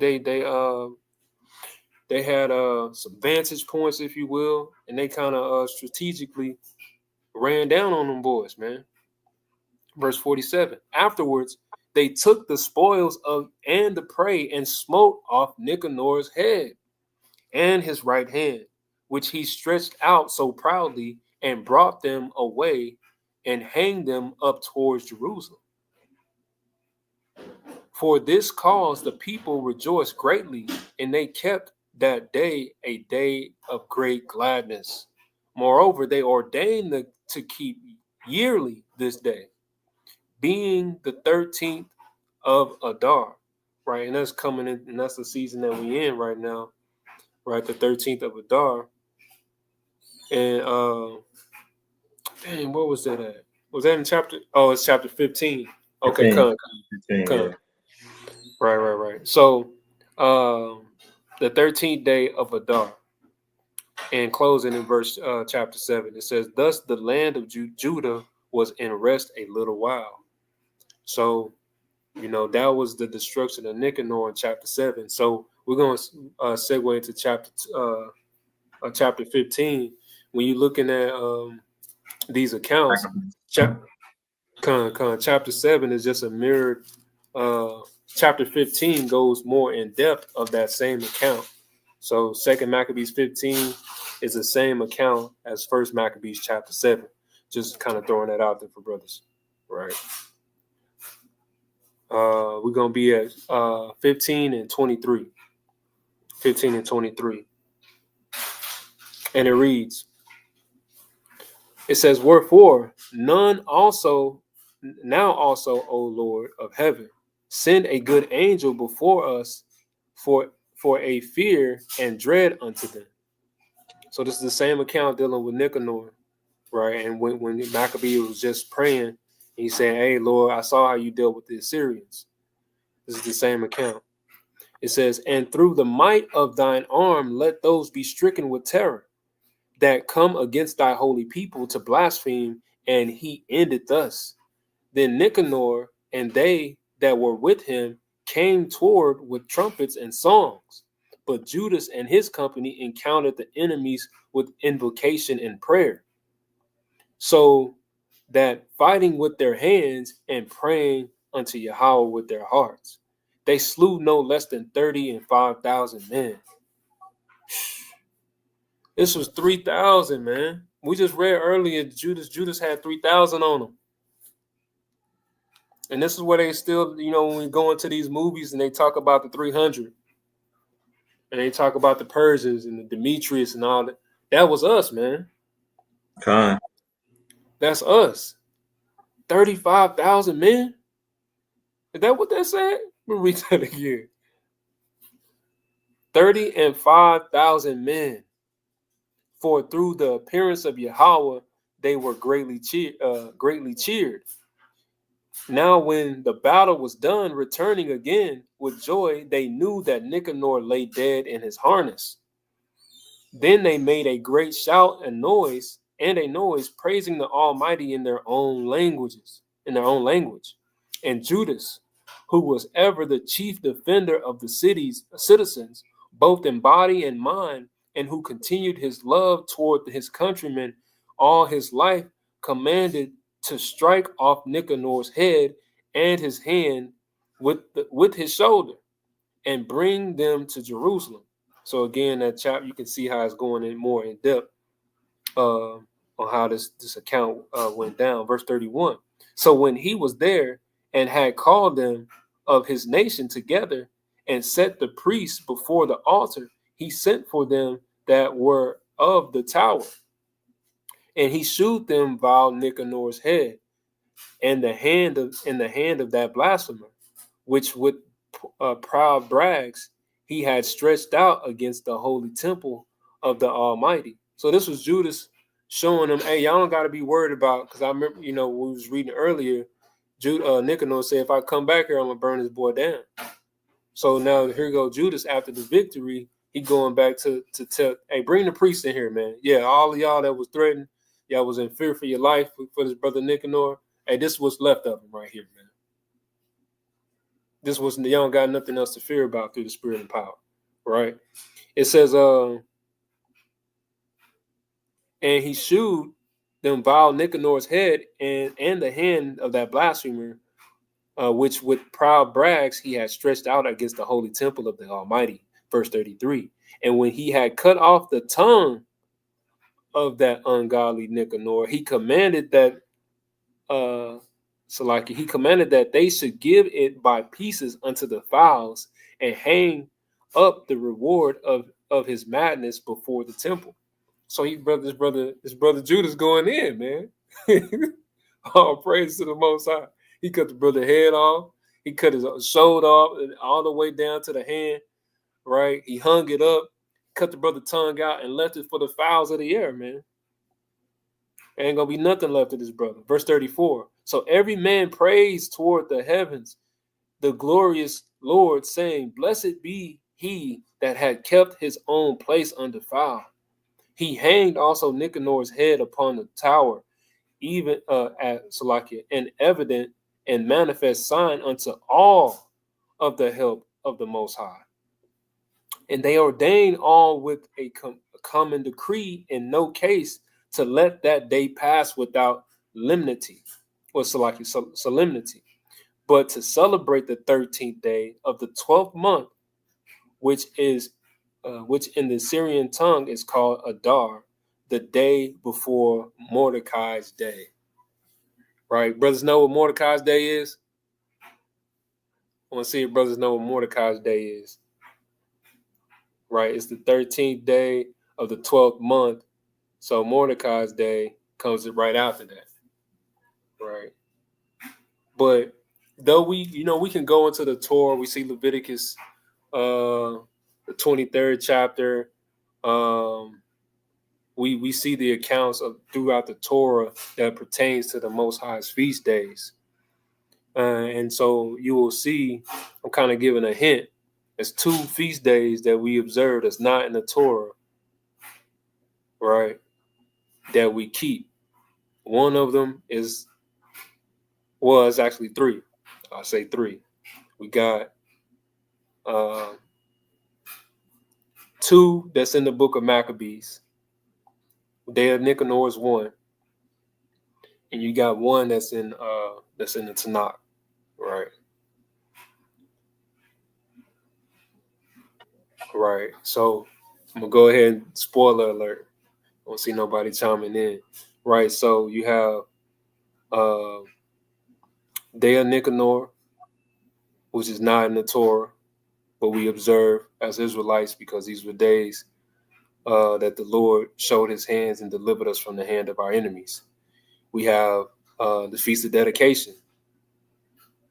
had some vantage points, if you will, and they kind of strategically ran down on them boys, man. Verse 47. Afterwards, they took the spoils of and the prey and smote off Nicanor's head and his right hand, which he stretched out so proudly, and brought them away and hanged them up towards Jerusalem. For this cause the people rejoiced greatly, and they kept that day a day of great gladness. Moreover, they ordained to keep yearly this day, being the 13th of Adar, right? And that's coming in, and that's the season that we're in right now, right? The 13th of Adar. And dang, what was that at? Was that in chapter? Oh, it's chapter 15. Okay, 15, come, 15, come. yeah. Right. So, the 13th day of Adar, and closing in verse chapter 7, it says, "Thus the land of Judah was in rest a little while." So, that was the destruction of Nicanor in chapter 7. So we're going to segue into chapter 15. When you're looking at these accounts, chapter 7 is just a mirrored. Chapter 15 goes more in depth of that same account. So Second Maccabees 15 is the same account as First Maccabees chapter 7. Just kind of throwing that out there for brothers, right? We're gonna be at 15 and 23. 15 and 23. And it reads, it says, "Wherefore none also now also, O Lord of heaven, send a good angel before us for a fear and dread unto them." So this is the same account dealing with Nicanor, right? And when Maccabee was just praying, he's saying, "Hey Lord, I saw how you dealt with the Assyrians." This is the same account. It says, "And through the might of thine arm, let those be stricken with terror that come against thy holy people to blaspheme." And he ended thus. Then Nicanor and they that were with him came toward with trumpets and songs. But Judas and his company encountered the enemies with invocation and prayer. So that fighting with their hands and praying unto Yahweh with their hearts, they slew no less than 35,000 men. This was 3,000, man. We just read earlier Judas had 3,000 on him. And this is where they still, when we go into these movies and they talk about the 300 and they talk about the Persians and the Demetrius and all that. That was us, man. Con. That's us. 35,000 men? Is that what that said? Let me read that again. 35,000 men. For through the appearance of Yahweh, they were greatly cheered. Now, when the battle was done, returning again with joy, they knew that Nicanor lay dead in his harness. Then they made a great shout and a noise, praising the Almighty in their own language. And Judas, who was ever the chief defender of the city's citizens, both in body and mind, and who continued his love toward his countrymen all his life, commanded to strike off Nicanor's head and his hand with his shoulder and bring them to Jerusalem. So again, that chapter, you can see how it's going in more in depth on how this account went down. Verse 31. So when he was there and had called them of his nation together and set the priests before the altar, he sent for them that were of the tower. And he shewed them vile Nicanor's head and the hand of that blasphemer, which with proud brags he had stretched out against the holy temple of the Almighty. So this was Judas showing them, hey, y'all don't got to be worried about, because I remember, we was reading earlier, Nicanor said, if I come back here, I'm going to burn this boy down. So now here go Judas after the victory. He going back to tell, hey, bring the priest in here, man. Yeah, all of y'all that was threatened, y'all was in fear for your life for this brother Nicanor. Hey, this was left of him right here, man. This was, y'all don't got nothing else to fear about through the spirit and power, right? It says, and he shewed them vile Nicanor's head and the hand of that blasphemer, which with proud brags he had stretched out against the holy temple of the Almighty. Verse 33. And when he had cut off the tongue of that ungodly Nicanor, he commanded that he commanded that they should give it by pieces unto the fowls and hang up the reward of his madness before the temple. So his brother Judas going in, man. All praise to the Most High. He cut the brother head off. He cut his shoulder off and all the way down to the hand. Right? He hung it up, cut the brother tongue out, and left it for the fowls of the air, man. Ain't gonna be nothing left of this brother. Verse 34. So every man prays toward the heavens, the glorious Lord, saying, Blessed be he that had kept his own place undefiled. He hanged also Nicanor's head upon the tower, even at Salakia, an evident and manifest sign unto all of the help of the Most High. And they ordained all with a common decree in no case to let that day pass without solemnity, but to celebrate the 13th day of the 12th month, which in the Syrian tongue is called Adar, the day before Mordecai's day. Right, brothers know what Mordecai's day is? I want to see if brothers know what Mordecai's day is. Right, it's the 13th day of the 12th month. So Mordecai's day comes right after that. Right. But though we can go into the Torah, we see Leviticus, the 23rd chapter. We see the accounts of throughout the Torah that pertains to the Most High's feast days. And so you will see, I'm kind of giving a hint. There's 2 feast days that we observe that's not in the Torah, right, that we keep. One of them is, well, it's actually 3. I'll say 3. We got 2 that's in the book of Maccabees. Day of Nicanor is 1. And you got 1 that's in the Tanakh, right? Right. So I'm gonna go ahead and spoiler alert. I don't see nobody chiming in. Right. So you have Day of Nicanor, which is not in the Torah, but we observe as Israelites because these were days that the Lord showed his hands and delivered us from the hand of our enemies. We have the Feast of Dedication.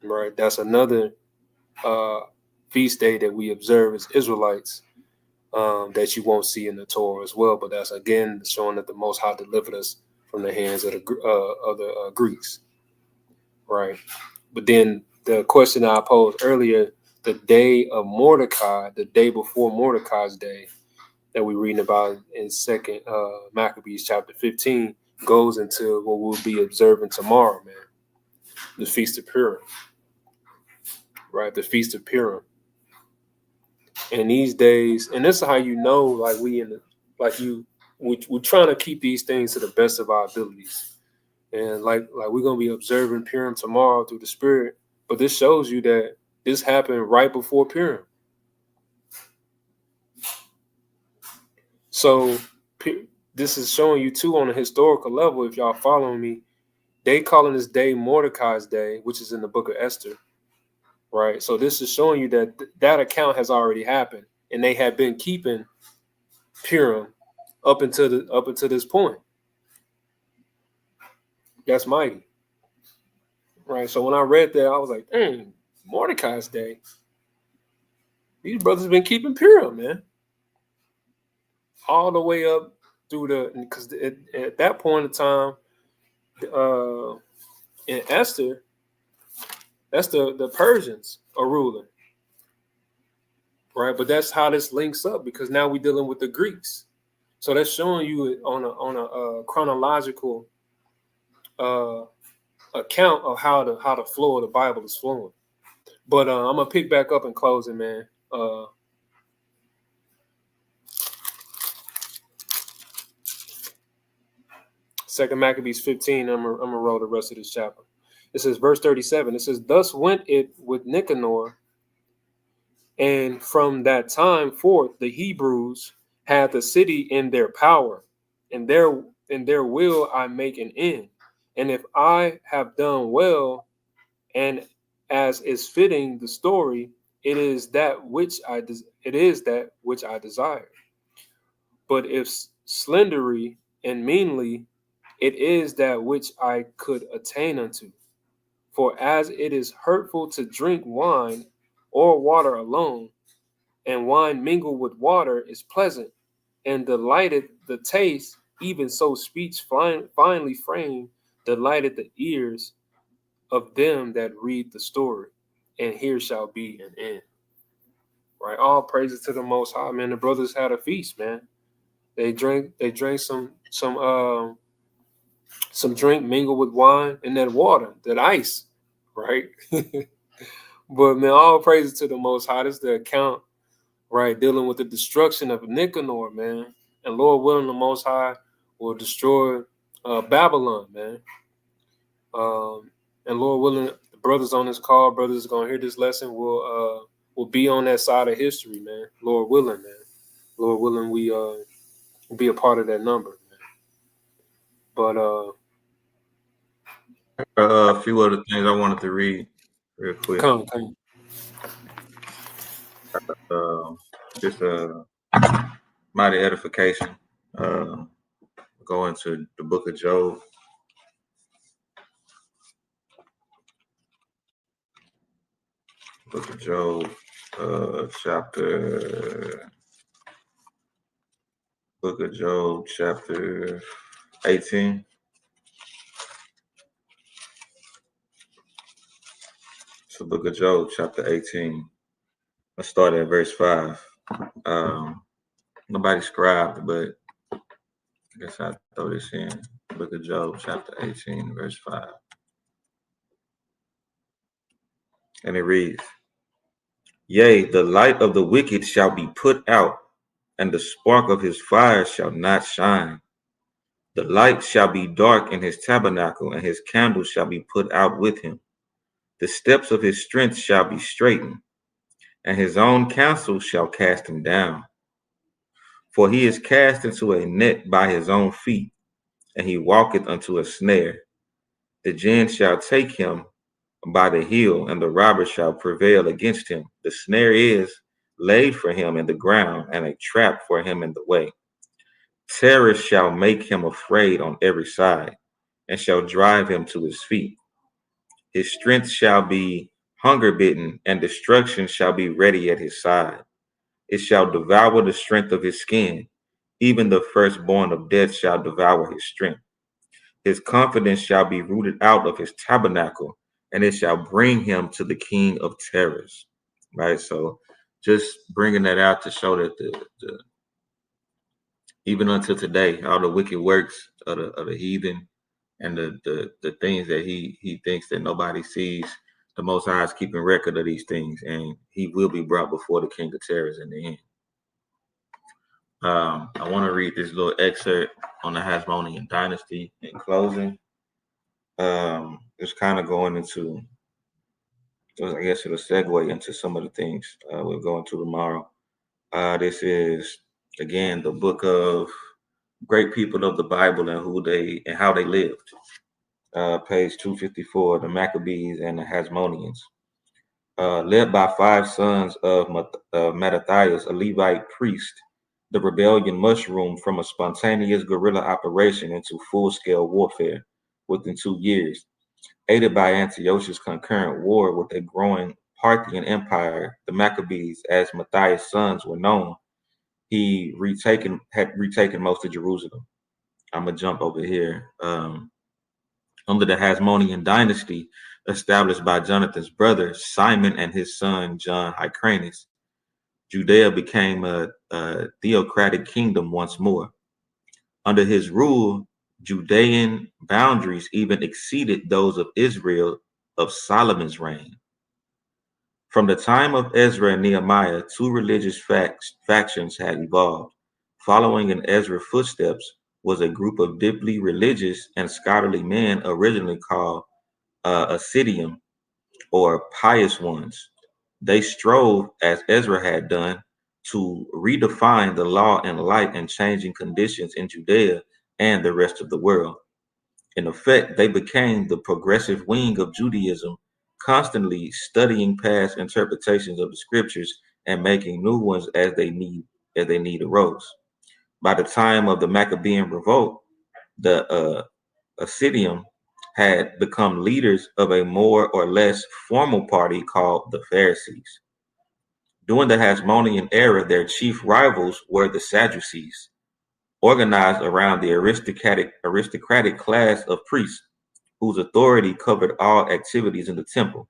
Right. That's another feast day that we observe as Israelites. That you won't see in the Torah as well, but that's again showing that the Most High delivered us from the hands of the Greeks, right? But then the question I posed earlier, the day of Mordecai, the day before Mordecai's day, that we're reading about in Second Maccabees chapter 15, goes into what we'll be observing tomorrow, man. The Feast of Purim, right? The Feast of Purim. And these days, and this is how you know, like we're trying to keep these things to the best of our abilities. And like we're gonna be observing Purim tomorrow through the Spirit, but this shows you that this happened right before Purim. So this is showing you too on a historical level. If y'all following me, they calling this day Mordecai's Day, which is in the book of Esther. Right. So this is showing you that that account has already happened, and they have been keeping Purim up until this point. That's mighty. Right. So when I read that, I was like, dang, Mordecai's Day. These brothers have been keeping Purim, man. All the way up through because at that point in time, in Esther, that's the Persians are ruling. Right. But that's how this links up, because now we're dealing with the Greeks. So that's showing you on a chronological account of how the flow of the Bible is flowing. But I'm gonna pick back up in closing, man. Second Maccabees 15. I'm gonna roll the rest of this chapter. It says, verse 37. It says, "Thus went it with Nicanor, and from that time forth the Hebrews had the city in their power, and their will I make an end. And if I have done well, and as is fitting the story, it is that which I desire. But if slendery and meanly, it is that which I could attain unto. For as it is hurtful to drink wine or water alone, and wine mingled with water is pleasant and delighted the taste, even so speech finely framed delighted the ears of them that read the story, and here shall be an end. Right? All praises to the Most High, man. The brothers had a feast, man. They drank some drink mingled with wine and that water, that ice, right? But man, all praises to the Most High. This is the account, right, dealing with the destruction of Nicanor, man. And Lord willing, the Most High will destroy Babylon, man. And Lord willing, the brothers on this call, brothers gonna hear this lesson, will be on that side of history, man. Lord willing, man. Lord willing, we will be a part of that number, man. But A few other things I wanted to read real quick. come. Just mighty edification. Go into the book of Job. Book of Job, Book of Job, chapter 18. So Book of Job, chapter 18. Let's start at verse 5. Nobody scribed, but I guess I'll throw this in. Book of Job, chapter 18, verse 5. And it reads, Yea, the light of the wicked shall be put out, and the spark of his fire shall not shine. The light shall be dark in his tabernacle, and his candle shall be put out with him. The steps of his strength shall be straitened, and his own counsel shall cast him down. For he is cast into a net by his own feet, and he walketh unto a snare. The gin shall take him by the heel, and the robber shall prevail against him. The snare is laid for him in the ground, and a trap for him in the way. Terror shall make him afraid on every side, and shall drive him to his feet. His strength shall be hunger bitten, and destruction shall be ready at his side. It shall devour the strength of his skin. Even the firstborn of death shall devour his strength. His confidence shall be rooted out of his tabernacle, and it shall bring him to the king of terrors. Right? So just bringing that out to show that the even until today, all the wicked works of the heathen and the things that he thinks that nobody sees, the Most High is keeping record of these things, and he will be brought before the king of terrors in the end. I want to read this little excerpt on the Hasmonean dynasty in closing. It's kind of going into, I guess it'll segue into some of the things we'll go into tomorrow. This is again the book of great people of the Bible and how they lived. Page 254, the Maccabees and the Hasmoneans. Led by 5 sons of Mattathias, a Levite priest, the rebellion mushroomed from a spontaneous guerrilla operation into full-scale warfare within 2 years. Aided by Antiochus' concurrent war with a growing Parthian empire, the Maccabees, as Matthias' sons were known, had retaken most of Jerusalem. I'm gonna jump over here. Under the Hasmonean dynasty, established by Jonathan's brother Simon and his son John Hyrcanus, Judea became a theocratic kingdom once more. Under his rule, Judean boundaries even exceeded those of Israel of Solomon's reign. From the time of Ezra and Nehemiah, 2 religious factions had evolved. Following in Ezra's footsteps was a group of deeply religious and scholarly men originally called Asidium, or pious ones. They strove, as Ezra had done, to redefine the law in light and changing conditions in Judea and the rest of the world. In effect, they became the progressive wing of Judaism, constantly studying past interpretations of the scriptures and making new ones as they need arose. By the time of the Maccabean revolt, the Asidium had become leaders of a more or less formal party called the Pharisees. During the Hasmonean era, their chief rivals were the Sadducees, organized around the aristocratic class of priests whose authority covered all activities in the temple.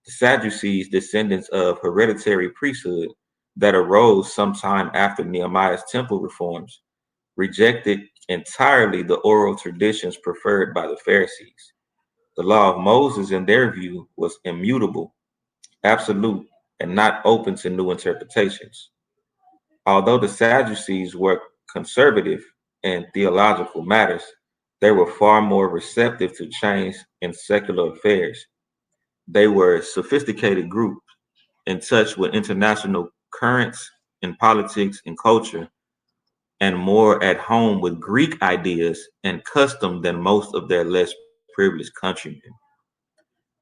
The Sadducees, descendants of hereditary priesthood that arose sometime after Nehemiah's temple reforms, rejected entirely the oral traditions preferred by the Pharisees. The law of Moses, in their view, was immutable, absolute, and not open to new interpretations. Although the Sadducees were conservative in theological matters, they were far more receptive to change in secular affairs. They were a sophisticated group in touch with international currents in politics and culture, and more at home with Greek ideas and custom than most of their less privileged countrymen.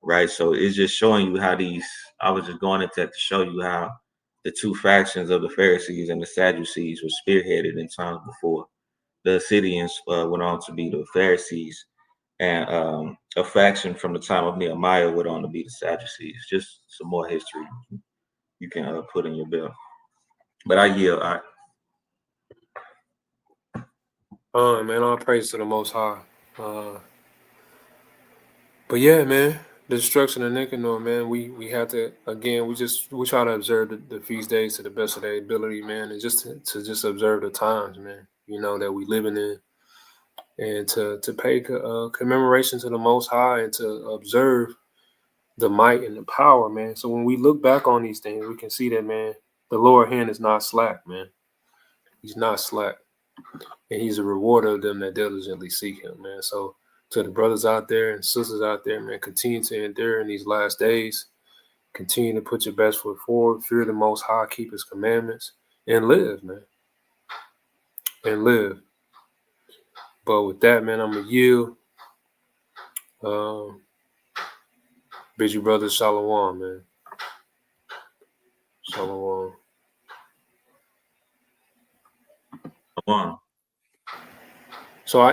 Right? So it's just showing you how these, I was just going into that to show you how the two factions of the Pharisees and the Sadducees were spearheaded in times before. The Assyrians went on to be the Pharisees, and a faction from the time of Nehemiah went on to be the Sadducees. Just some more history you can put in your bill. But I yield. Man, all praise to the Most High. But yeah, man, the destruction of Nicanor, man, we have to, again, we try to observe the feast days to the best of their ability, man, and just to just observe the times, man, that we living in, and to pay commemoration to the Most High, and to observe the might and the power, man. So when we look back on these things, we can see that, man, the Lord hand is not slack, man. He's not slack, and He's a rewarder of them that diligently seek Him, man. So to the brothers out there and sisters out there, man, continue to endure in these last days. Continue to put your best foot forward. Fear the Most High, keep His commandments, and live, man. And live. But with that, man, I'm going to yield. Bid you brothers shalom, man. Shalom. Come on. So I